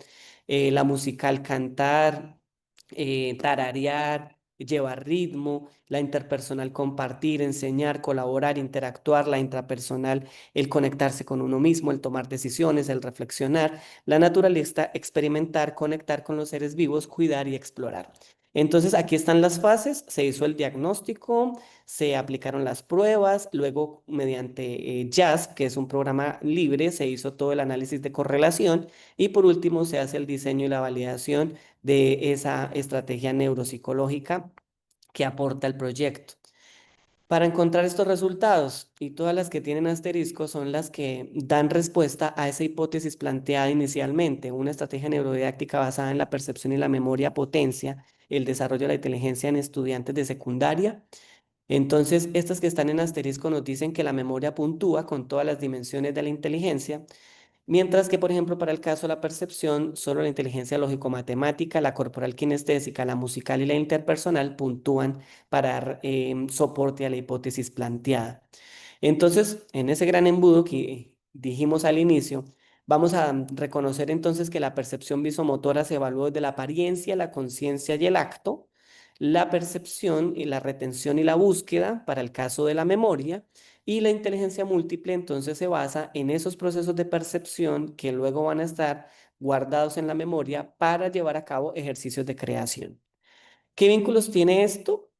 Speaker 2: la musical, cantar, tararear, llevar ritmo, la interpersonal, compartir, enseñar, colaborar, interactuar, la intrapersonal, el conectarse con uno mismo, el tomar decisiones, el reflexionar, la naturalista, experimentar, conectar con los seres vivos, cuidar y explorar. Entonces, aquí están las fases, se hizo el diagnóstico, se aplicaron las pruebas, luego mediante JASP, que es un programa libre, se hizo todo el análisis de correlación y por último se hace el diseño y la validación de esa estrategia neuropsicológica que aporta el proyecto. Para encontrar estos resultados, y todas las que tienen asterisco son las que dan respuesta a esa hipótesis planteada inicialmente, una estrategia neurodidáctica basada en la percepción y la memoria potencia el desarrollo de la inteligencia en estudiantes de secundaria. Entonces, estas que están en asterisco nos dicen que la memoria puntúa con todas las dimensiones de la inteligencia. Mientras que, por ejemplo, para el caso de la percepción, solo la inteligencia lógico-matemática, la corporal kinestésica, la musical y la interpersonal puntúan para dar soporte a la hipótesis planteada. Entonces, en ese gran embudo que dijimos al inicio, vamos a reconocer entonces que la percepción visomotora se evalúa desde la apariencia, la conciencia y el acto, la percepción y la retención y la búsqueda para el caso de la memoria, y la inteligencia múltiple entonces se basa en esos procesos de percepción que luego van a estar guardados en la memoria para llevar a cabo ejercicios de creación. ¿Qué vínculos tiene esto?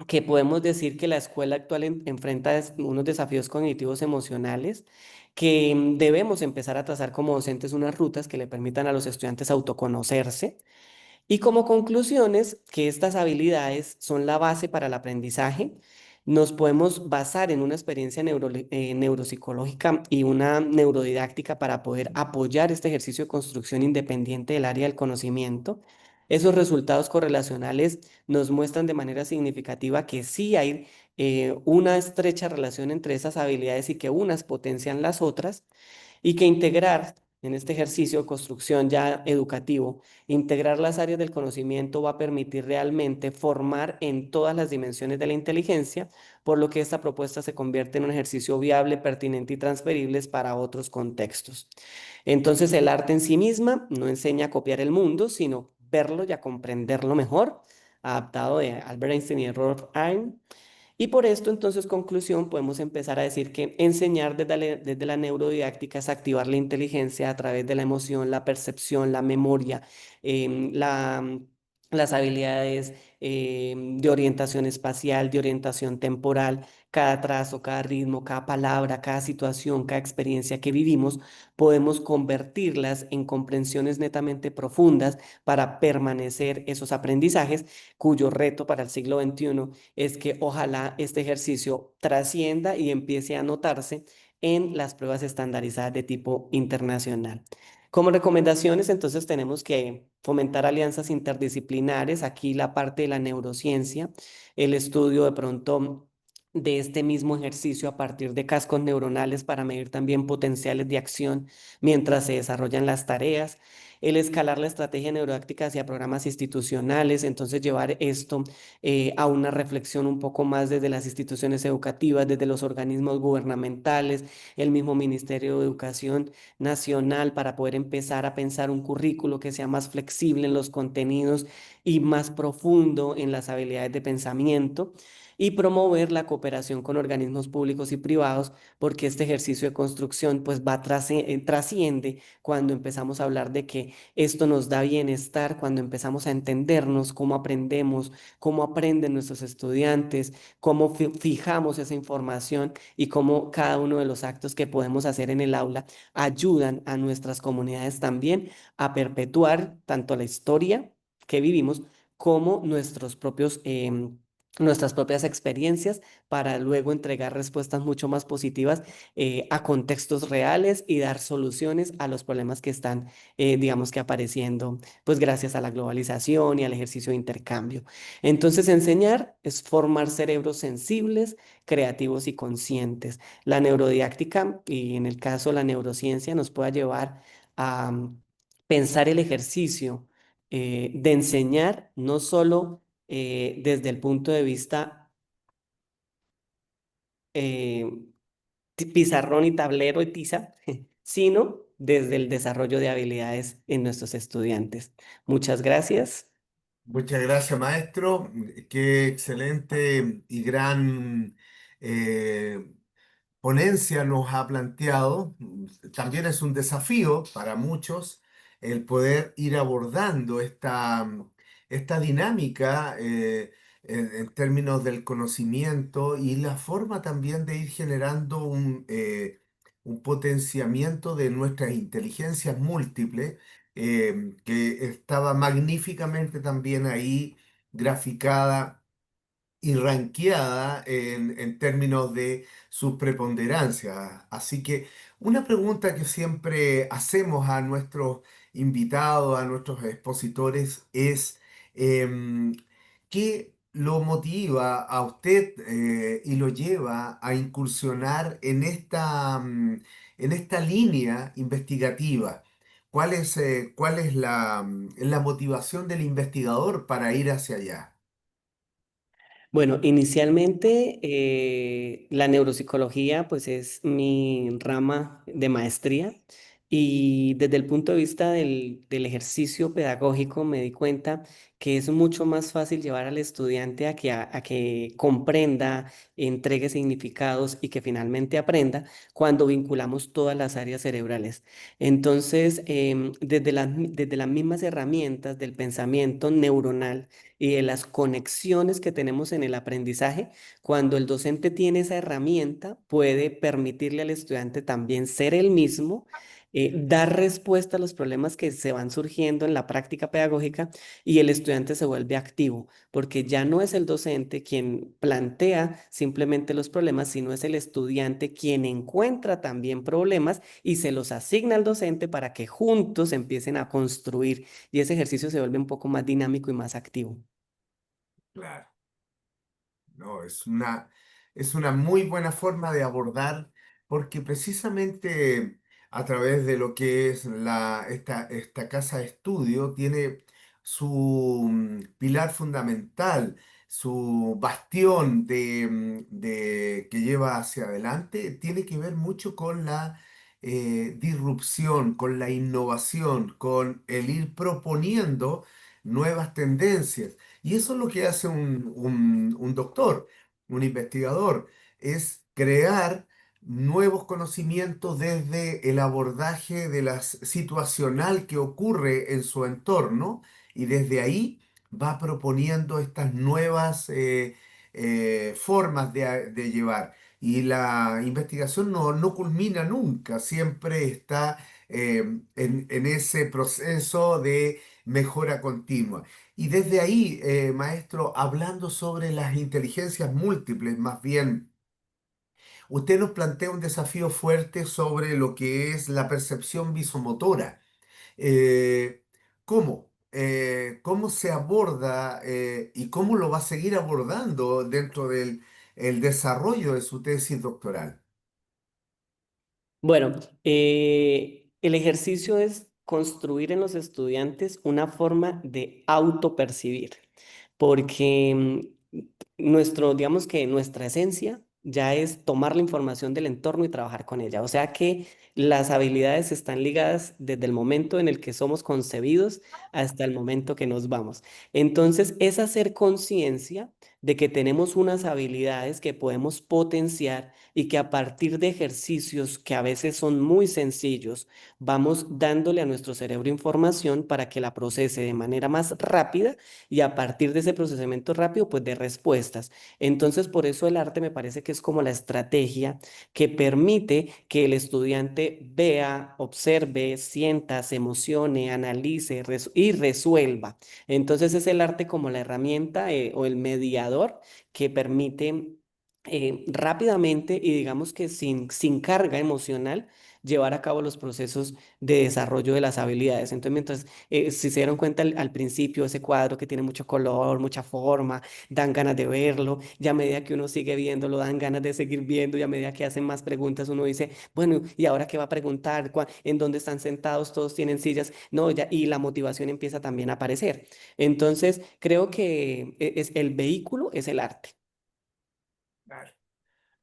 Speaker 2: Que podemos decir que la escuela actual enfrenta unos desafíos cognitivos emocionales que debemos empezar a trazar como docentes unas rutas que le permitan a los estudiantes autoconocerse y como conclusiones, que estas habilidades son la base para el aprendizaje. Nos podemos basar en una experiencia neuropsicológica y una neurodidáctica para poder apoyar este ejercicio de construcción independiente del área del conocimiento. Esos resultados correlacionales nos muestran de manera significativa que sí hay una estrecha relación entre esas habilidades y que unas potencian las otras y que integrar en este ejercicio de construcción ya educativo, integrar las áreas del conocimiento va a permitir realmente formar en todas las dimensiones de la inteligencia, por lo que esta propuesta se convierte en un ejercicio viable, pertinente y transferible para otros contextos. Entonces, el arte en sí misma no enseña a copiar el mundo, sino verlo y a comprenderlo mejor, adaptado de Albert Einstein y Rolf Ain. Y por esto, entonces, conclusión, podemos empezar a decir que enseñar desde la neurodidáctica es activar la inteligencia a través de la emoción, la percepción, la memoria, las habilidades de orientación espacial, de orientación temporal, cada trazo, cada ritmo, cada palabra, cada situación, cada experiencia que vivimos, podemos convertirlas en comprensiones netamente profundas para permanecer esos aprendizajes, cuyo reto para el siglo XXI es que ojalá este ejercicio trascienda y empiece a notarse en las pruebas estandarizadas de tipo internacional. Como recomendaciones, entonces tenemos que fomentar alianzas interdisciplinares, aquí la parte de la neurociencia, el estudio de pronto de este mismo ejercicio a partir de cascos neuronales para medir también potenciales de acción mientras se desarrollan las tareas, el escalar la estrategia neurodáctica hacia programas institucionales, entonces llevar esto a una reflexión un poco más desde las instituciones educativas, desde los organismos gubernamentales, el mismo Ministerio de Educación Nacional, para poder empezar a pensar un currículo que sea más flexible en los contenidos y más profundo en las habilidades de pensamiento. Y promover la cooperación con organismos públicos y privados, porque este ejercicio de construcción pues trasciende cuando empezamos a hablar de que esto nos da bienestar, cuando empezamos a entendernos cómo aprendemos, cómo aprenden nuestros estudiantes, cómo fijamos esa información y cómo cada uno de los actos que podemos hacer en el aula ayudan a nuestras comunidades también a perpetuar tanto la historia que vivimos como nuestras propias experiencias para luego entregar respuestas mucho más positivas a contextos reales y dar soluciones a los problemas que están, digamos que apareciendo, pues gracias a la globalización y al ejercicio de intercambio. Entonces, enseñar es formar cerebros sensibles, creativos y conscientes. La neurodidáctica y en el caso la neurociencia nos puede llevar a pensar el ejercicio de enseñar no solo desde el punto de vista eh, pizarrón y tablero y tiza, sino desde el desarrollo de habilidades en nuestros estudiantes. Muchas gracias.
Speaker 1: Muchas gracias, maestro. Qué excelente y gran eh, ponencia nos ha planteado. También es un desafío para muchos el poder ir abordando esta dinámica en términos del conocimiento y la forma también de ir generando un potenciamiento de nuestras inteligencias múltiples, que estaba magníficamente también ahí graficada y ranqueada en términos de sus preponderancias. Así que una pregunta que siempre hacemos a nuestros invitados, a nuestros expositores, es ¿qué lo motiva a usted y lo lleva a incursionar en esta línea investigativa? Cuál es la motivación del investigador para ir hacia allá?
Speaker 2: Bueno, inicialmente la neuropsicología pues es mi rama de maestría y desde el punto de vista del ejercicio pedagógico me di cuenta que es mucho más fácil llevar al estudiante a que comprenda, entregue significados y que finalmente aprenda cuando vinculamos todas las áreas cerebrales. Entonces, desde las mismas herramientas del pensamiento neuronal, y de las conexiones que tenemos en el aprendizaje, cuando el docente tiene esa herramienta, puede permitirle al estudiante también ser el mismo, dar respuesta a los problemas que se van surgiendo en la práctica pedagógica y el estudiante se vuelve activo, porque ya no es el docente quien plantea simplemente los problemas, sino es el estudiante quien encuentra también problemas y se los asigna al docente para que juntos empiecen a construir y ese ejercicio se vuelve un poco más dinámico y más activo.
Speaker 1: Claro. No, es una muy buena forma de abordar, porque precisamente a través de lo que es esta casa de estudio, tiene su pilar fundamental, su bastión que lleva hacia adelante, tiene que ver mucho con la disrupción, con la innovación, con el ir proponiendo nuevas tendencias. Y eso es lo que hace un doctor. un investigador, es crear nuevos conocimientos desde el abordaje de la situacional que ocurre en su entorno y desde ahí va proponiendo estas nuevas formas de llevar. Y la investigación no culmina nunca, siempre está en ese proceso de mejora continua. Y desde ahí, maestro, hablando sobre las inteligencias múltiples, más bien, usted nos plantea un desafío fuerte sobre lo que es la percepción visomotora. Eh, ¿Cómo? ¿Cómo se aborda y cómo lo va a seguir abordando dentro del el desarrollo de su tesis doctoral?
Speaker 2: Bueno, el ejercicio es construir en los estudiantes una forma de autopercibir, porque digamos que nuestra esencia ya es tomar la información del entorno y trabajar con ella. O sea que las habilidades están ligadas desde el momento en el que somos concebidos hasta el momento que nos vamos. Entonces, es hacer conciencia de que tenemos unas habilidades que podemos potenciar y que a partir de ejercicios que a veces son muy sencillos, vamos dándole a nuestro cerebro información para que la procese de manera más rápida y a partir de ese procesamiento rápido, pues de respuestas. Entonces, por eso el arte me parece que es como la estrategia que permite que el estudiante vea, observe, sienta, se emocione, analice y resuelva. Entonces, es el arte como la herramienta o el mediador que permite rápidamente y digamos que sin carga emocional llevar a cabo los procesos de desarrollo de las habilidades. Entonces, mientras, si se dieron cuenta al principio, ese cuadro que tiene mucho color, mucha forma, dan ganas de verlo, y a medida que uno sigue viéndolo, dan ganas de seguir viendo, y a medida que hacen más preguntas, uno dice, bueno, ¿y ahora qué va a preguntar? ¿En dónde están sentados? ¿Todos tienen sillas? No, ya, y la motivación empieza también a aparecer. Entonces, creo que el vehículo es el arte.
Speaker 1: Claro.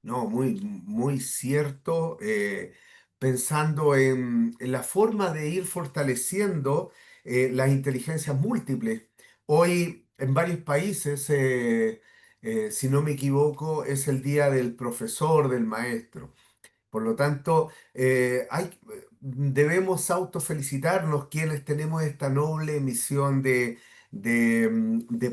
Speaker 1: No, muy cierto. Pensando en la forma de ir fortaleciendo las inteligencias múltiples. Hoy en varios países, si no me equivoco, es el día del profesor, del maestro. Por lo tanto, debemos autofelicitarnos quienes tenemos esta noble misión de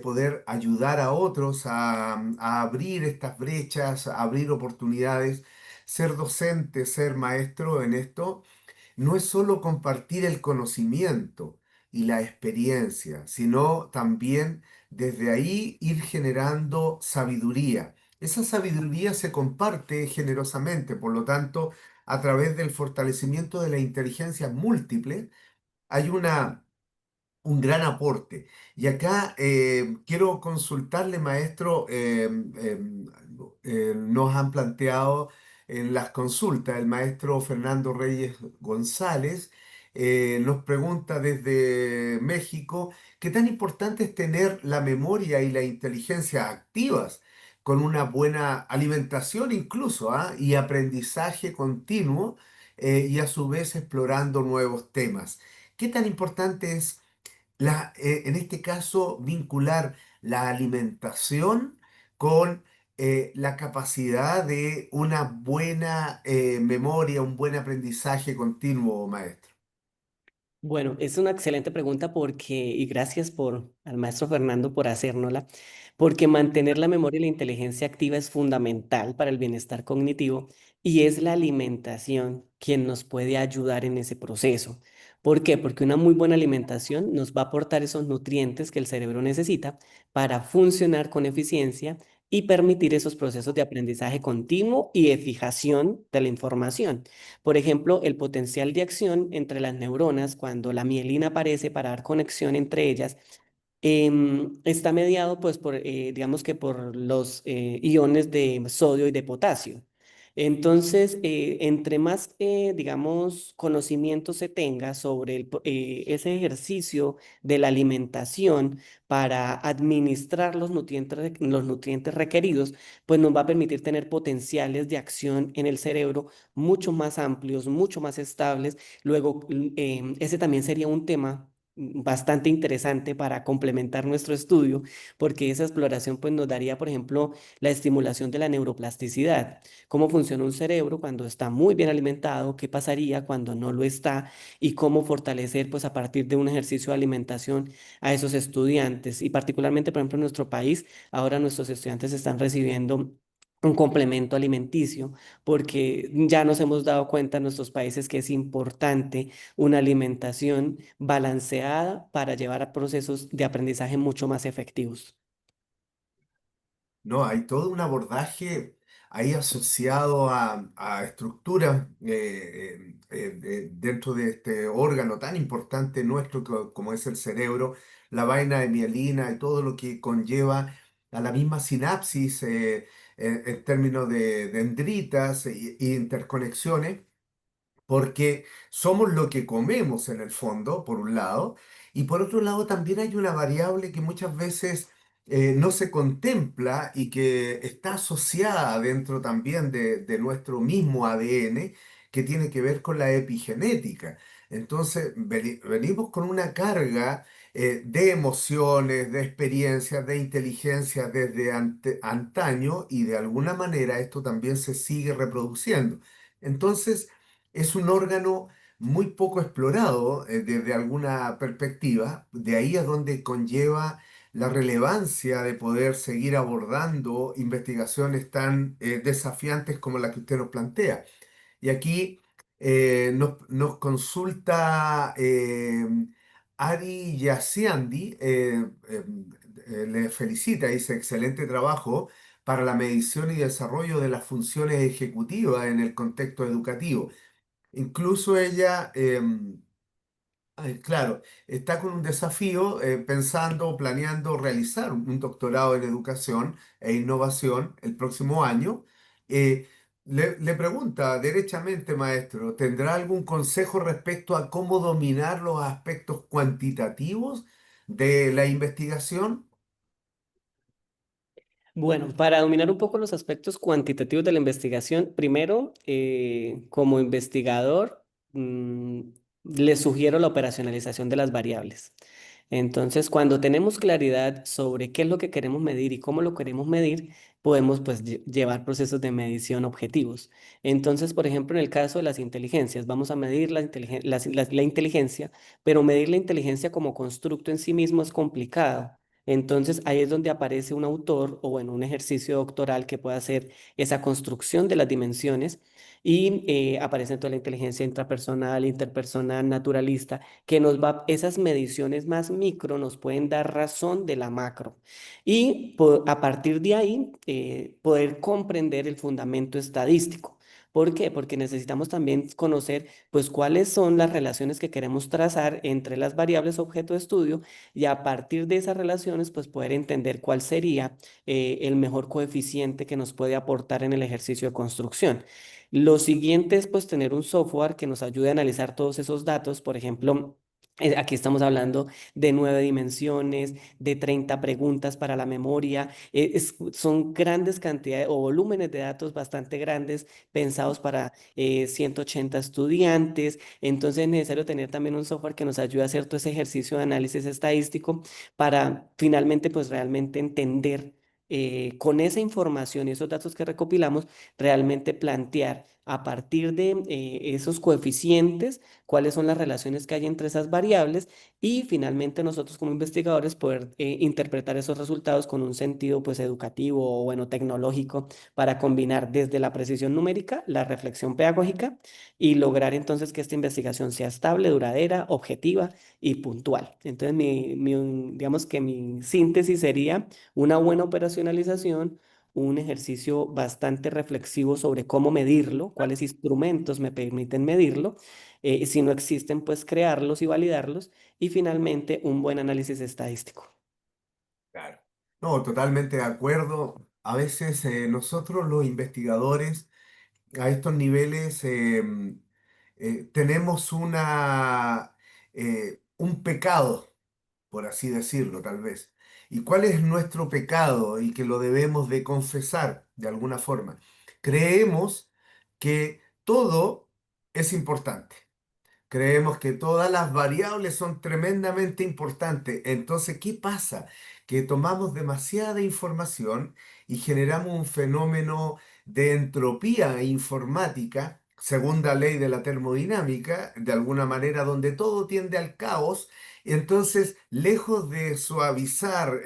Speaker 1: poder ayudar a otros a abrir estas brechas, a abrir oportunidades. Ser docente, ser maestro en esto no es solo compartir el conocimiento y la experiencia, sino también desde ahí ir generando sabiduría. Esa sabiduría se comparte generosamente, por lo tanto, a través del fortalecimiento de la inteligencia múltiple, hay un gran aporte. Y acá quiero consultarle, maestro, nos han planteado en las consultas, el maestro Fernando Reyes González nos pregunta desde México, ¿qué tan importante es tener la memoria y la inteligencia activas con una buena alimentación incluso, ¿ah? Y aprendizaje continuo y a su vez explorando nuevos temas? ¿Qué tan importante es en este caso, vincular la alimentación con la capacidad de una buena memoria, un buen aprendizaje continuo, maestro?
Speaker 2: Bueno, es una excelente pregunta y gracias al maestro Fernando por hacérnosla, porque mantener la memoria y la inteligencia activa es fundamental para el bienestar cognitivo y es la alimentación quien nos puede ayudar en ese proceso. ¿Por qué? Porque una muy buena alimentación nos va a aportar esos nutrientes que el cerebro necesita para funcionar con eficiencia y permitir esos procesos de aprendizaje continuo y de fijación de la información. Por ejemplo, el potencial de acción entre las neuronas cuando la mielina aparece para dar conexión entre ellas está mediado pues digamos que por los iones de sodio y de potasio. Entonces, entre más, digamos, conocimiento se tenga sobre ese ejercicio de la alimentación para administrar los nutrientes requeridos, pues nos va a permitir tener potenciales de acción en el cerebro mucho más amplios, mucho más estables. Luego, ese también sería un tema bastante interesante para complementar nuestro estudio, porque esa exploración pues nos daría, por ejemplo, la estimulación de la neuroplasticidad, cómo funciona un cerebro cuando está muy bien alimentado, qué pasaría cuando no lo está y cómo fortalecer pues a partir de un ejercicio de alimentación a esos estudiantes. Y particularmente, por ejemplo, en nuestro país, ahora nuestros estudiantes están recibiendo un complemento alimenticio, porque ya nos hemos dado cuenta en nuestros países que es importante una alimentación balanceada para llevar a procesos de aprendizaje mucho más efectivos.
Speaker 1: No, hay todo un abordaje ahí asociado a estructuras dentro de este órgano tan importante nuestro como es el cerebro, la vaina de mielina y todo lo que conlleva a la misma sinapsis en términos de dendritas y interconexiones porque somos lo que comemos en el fondo, por un lado, y por otro lado también hay una variable que muchas veces no se contempla y que está asociada dentro también de nuestro mismo ADN, que tiene que ver con la epigenética. Entonces, venimos con una carga de emociones, de experiencias, de inteligencia desde antaño y de alguna manera esto también se sigue reproduciendo. Entonces, es un órgano muy poco explorado desde alguna perspectiva, de ahí es donde conlleva la relevancia de poder seguir abordando investigaciones tan desafiantes como la que usted nos plantea. Y aquí nos consulta Ari Yaciandi, le felicita, dice, excelente trabajo para la medición y desarrollo de las funciones ejecutivas en el contexto educativo. Incluso ella, claro, está con un desafío pensando, planeando realizar un doctorado en educación e innovación el próximo año. Eh, le pregunta derechamente, maestro, ¿tendrá algún consejo respecto a cómo dominar los aspectos cuantitativos de la investigación?
Speaker 2: Bueno, para dominar un poco los aspectos cuantitativos de la investigación, primero, como investigador, le sugiero la operacionalización de las variables. Entonces, cuando tenemos claridad sobre qué es lo que queremos medir y cómo lo queremos medir, podemos pues llevar procesos de medición objetivos. Entonces, por ejemplo, en el caso de las inteligencias, vamos a medir la inteligencia, pero medir la inteligencia como constructo en sí mismo es complicado. Entonces ahí es donde aparece un autor o en un ejercicio doctoral que pueda hacer esa construcción de las dimensiones y aparece toda la inteligencia intrapersonal, interpersonal, naturalista, que nos va, esas mediciones más micro nos pueden dar razón de la macro y a partir de ahí poder comprender el fundamento estadístico. ¿Por qué? Porque necesitamos también conocer pues cuáles son las relaciones que queremos trazar entre las variables objeto de estudio y a partir de esas relaciones, pues poder entender cuál sería el mejor coeficiente que nos puede aportar en el ejercicio de construcción. Lo siguiente es pues tener un software que nos ayude a analizar todos esos datos, por ejemplo. Aquí estamos hablando de 9 dimensiones, de 30 preguntas para la memoria. Son grandes cantidades o volúmenes de datos bastante grandes pensados para 180 estudiantes. Entonces es necesario tener también un software que nos ayude a hacer todo ese ejercicio de análisis estadístico para finalmente pues realmente entender con esa información y esos datos que recopilamos, realmente plantear a partir de esos coeficientes cuáles son las relaciones que hay entre esas variables y finalmente nosotros como investigadores poder interpretar esos resultados con un sentido pues educativo o bueno tecnológico para combinar desde la precisión numérica, la reflexión pedagógica y lograr entonces que esta investigación sea estable, duradera, objetiva y puntual. Entonces, digamos que mi síntesis sería una buena operacionalización, un ejercicio bastante reflexivo sobre cómo medirlo, cuáles instrumentos me permiten medirlo, si no existen, pues crearlos y validarlos, y finalmente un buen análisis estadístico.
Speaker 1: Claro. No, totalmente de acuerdo. A veces nosotros los investigadores a estos niveles tenemos un pecado, por así decirlo, tal vez. ¿Y cuál es nuestro pecado y que lo debemos de confesar de alguna forma? Creemos que todo es importante. Creemos que todas las variables son tremendamente importantes. Entonces, ¿qué pasa? Que tomamos demasiada información y generamos un fenómeno de entropía informática, segunda ley de la termodinámica, de alguna manera donde todo tiende al caos. Entonces, lejos de suavizar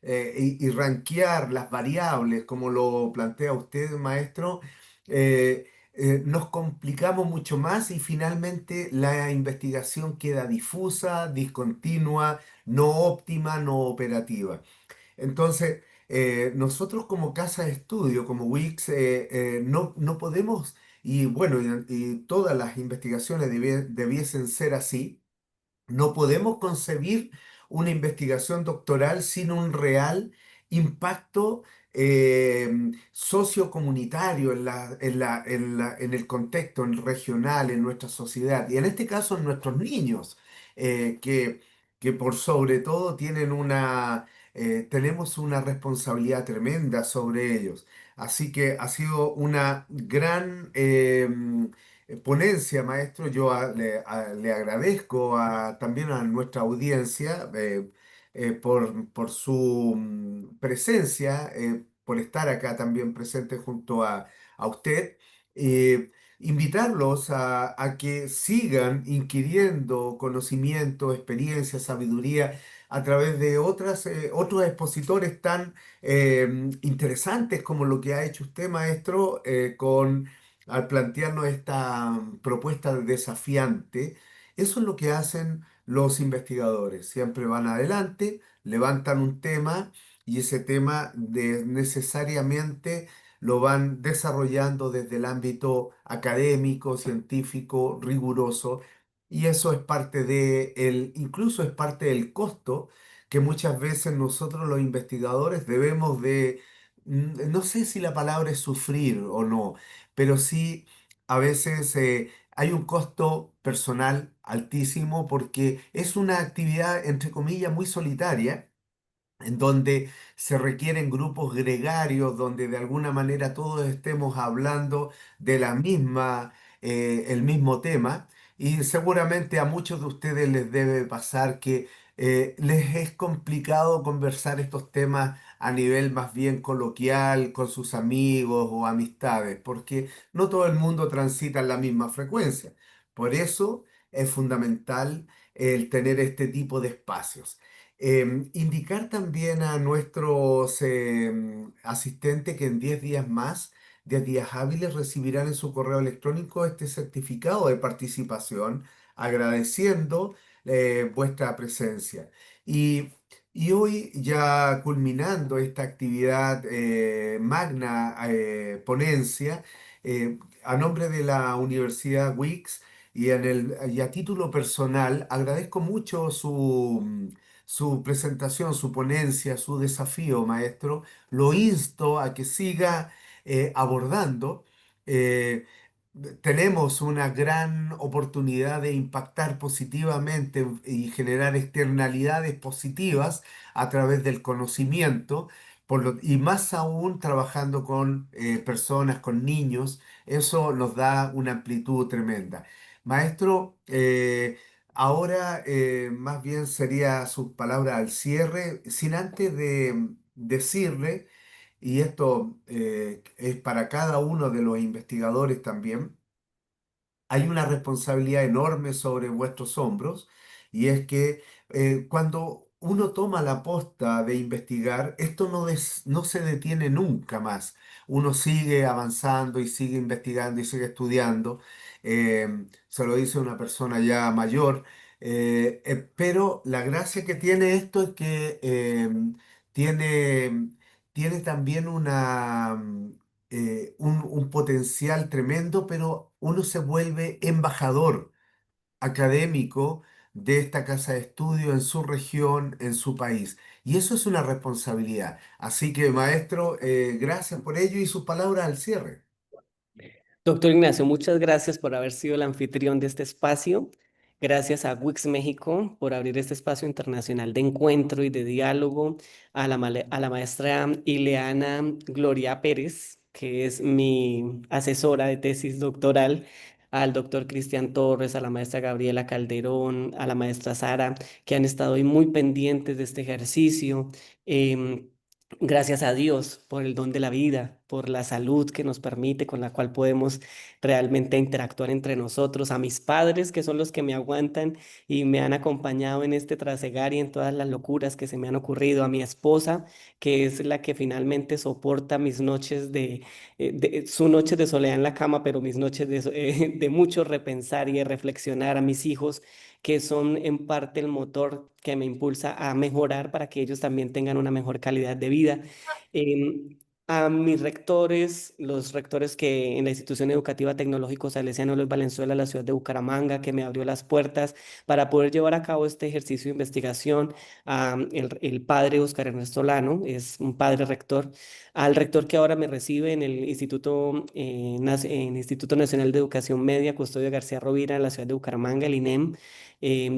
Speaker 1: y rankear las variables, como lo plantea usted, maestro, nos complicamos mucho más y finalmente la investigación queda difusa, discontinua, no óptima, no operativa. Entonces, nosotros como casa de estudio, como Wix, no podemos, y bueno, y todas las investigaciones debiesen ser así. No podemos concebir una investigación doctoral sin un real impacto sociocomunitario en el contexto en regional, en nuestra sociedad, y en este caso en nuestros niños, eh, que, que por sobre todo tenemos una responsabilidad tremenda sobre ellos. Así que ha sido una gran ponencia, maestro. Yo le agradezco también a nuestra audiencia por su presencia, por estar acá también presente junto a usted. Eh, Invitarlos a que sigan inquiriendo conocimiento, experiencia, sabiduría a través de otros expositores tan interesantes como lo que ha hecho usted, maestro, al plantearnos esta propuesta desafiante. Eso es lo que hacen los investigadores. Siempre van adelante, levantan un tema y ese tema necesariamente lo van desarrollando desde el ámbito académico, científico, riguroso. Y eso es incluso es parte del costo que muchas veces nosotros los investigadores debemos no sé si la palabra es sufrir o no, pero sí a veces hay un costo personal altísimo porque es una actividad, entre comillas, muy solitaria en donde se requieren grupos gregarios, donde de alguna manera todos estemos hablando de el mismo tema. Y seguramente a muchos de ustedes les debe pasar que les es complicado conversar estos temas a nivel más bien coloquial con sus amigos o amistades, porque no todo el mundo transita en la misma frecuencia. Por eso es fundamental el tener este tipo de espacios. Indicar también a nuestros asistentes que en 10 días más, 10 días hábiles, recibirán en su correo electrónico este certificado de participación, agradeciendo vuestra presencia. Y, y hoy, ya culminando esta actividad magna ponencia, a nombre de la Universidad Wix y a título personal, agradezco mucho su presentación, su ponencia, su desafío, maestro. Lo insto a que siga abordando. Eh, Tenemos una gran oportunidad de impactar positivamente y generar externalidades positivas a través del conocimiento, y más aún trabajando con personas, con niños. Eso nos da una amplitud tremenda. Maestro, ahora más bien sería sus palabras al cierre, sin antes de decirle, y esto es para cada uno de los investigadores también, hay una responsabilidad enorme sobre vuestros hombros, y es que cuando uno toma la posta de investigar, esto no se detiene nunca más. Uno sigue avanzando y sigue investigando y sigue estudiando. Se lo dice una persona ya mayor, pero la gracia que tiene esto es que tiene, tiene también un potencial tremendo, pero uno se vuelve embajador académico de esta casa de estudio en su región, en su país. Y eso es una responsabilidad. Así que, maestro, gracias por ello y sus palabras al cierre.
Speaker 2: Doctor Ignacio, muchas gracias por haber sido el anfitrión de este espacio. Gracias a Wix México por abrir este espacio internacional de encuentro y de diálogo. A la maestra Ileana Gloria Pérez, que es mi asesora de tesis doctoral. al doctor Cristian Torres, a la maestra Gabriela Calderón, a la maestra Sara, que han estado hoy muy pendientes de este ejercicio. Em, Gracias a Dios por el don de la vida, por la salud que nos permite, con la cual podemos realmente interactuar entre nosotros, a mis padres, que son los que me aguantan y me han acompañado en este trasegar y en todas las locuras que se me han ocurrido, a mi esposa, que es la que finalmente soporta mis noches su noche de soledad en la cama, pero mis noches de mucho repensar y de reflexionar, a mis hijos, que son en parte el motor que me impulsa a mejorar para que ellos también tengan una mejor calidad de vida. Em, a mis rectores, los rectores que en la institución educativa tecnológico Salesiano Luis Valenzuela, la ciudad de Bucaramanga, que me abrió las puertas para poder llevar a cabo este ejercicio de investigación, a el padre Oscar Ernesto Lano, es un padre rector, al rector que ahora me recibe en el en Instituto Nacional de Educación Media, Custodio García Rovira, en la ciudad de Bucaramanga, el INEM,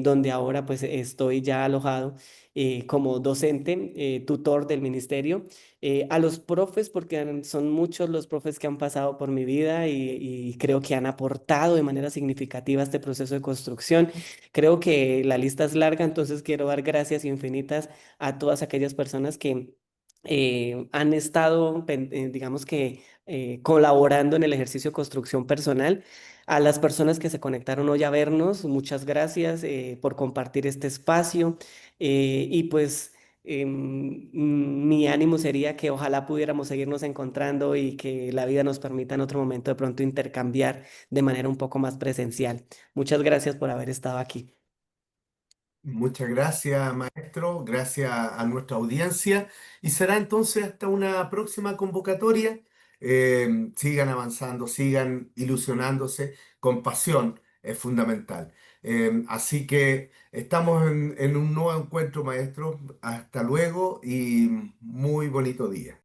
Speaker 2: donde ahora pues estoy ya alojado como docente, tutor del ministerio, a los profes, porque son muchos los profes que han pasado por mi vida y creo que han aportado de manera significativa a este proceso de construcción. Creo que la lista es larga, entonces quiero dar gracias infinitas a todas aquellas personas que han estado, digamos que, colaborando en el ejercicio de construcción personal. A las personas que se conectaron hoy a vernos, muchas gracias por compartir este espacio. Y pues mi ánimo sería que ojalá pudiéramos seguirnos encontrando y que la vida nos permita en otro momento de pronto intercambiar de manera un poco más presencial. Muchas gracias por haber estado aquí.
Speaker 1: Muchas gracias, maestro, gracias a nuestra audiencia y será entonces hasta una próxima convocatoria. Sigan avanzando, sigan ilusionándose con pasión, es fundamental. Así que estamos en un nuevo encuentro, maestro. Hasta luego y muy bonito día.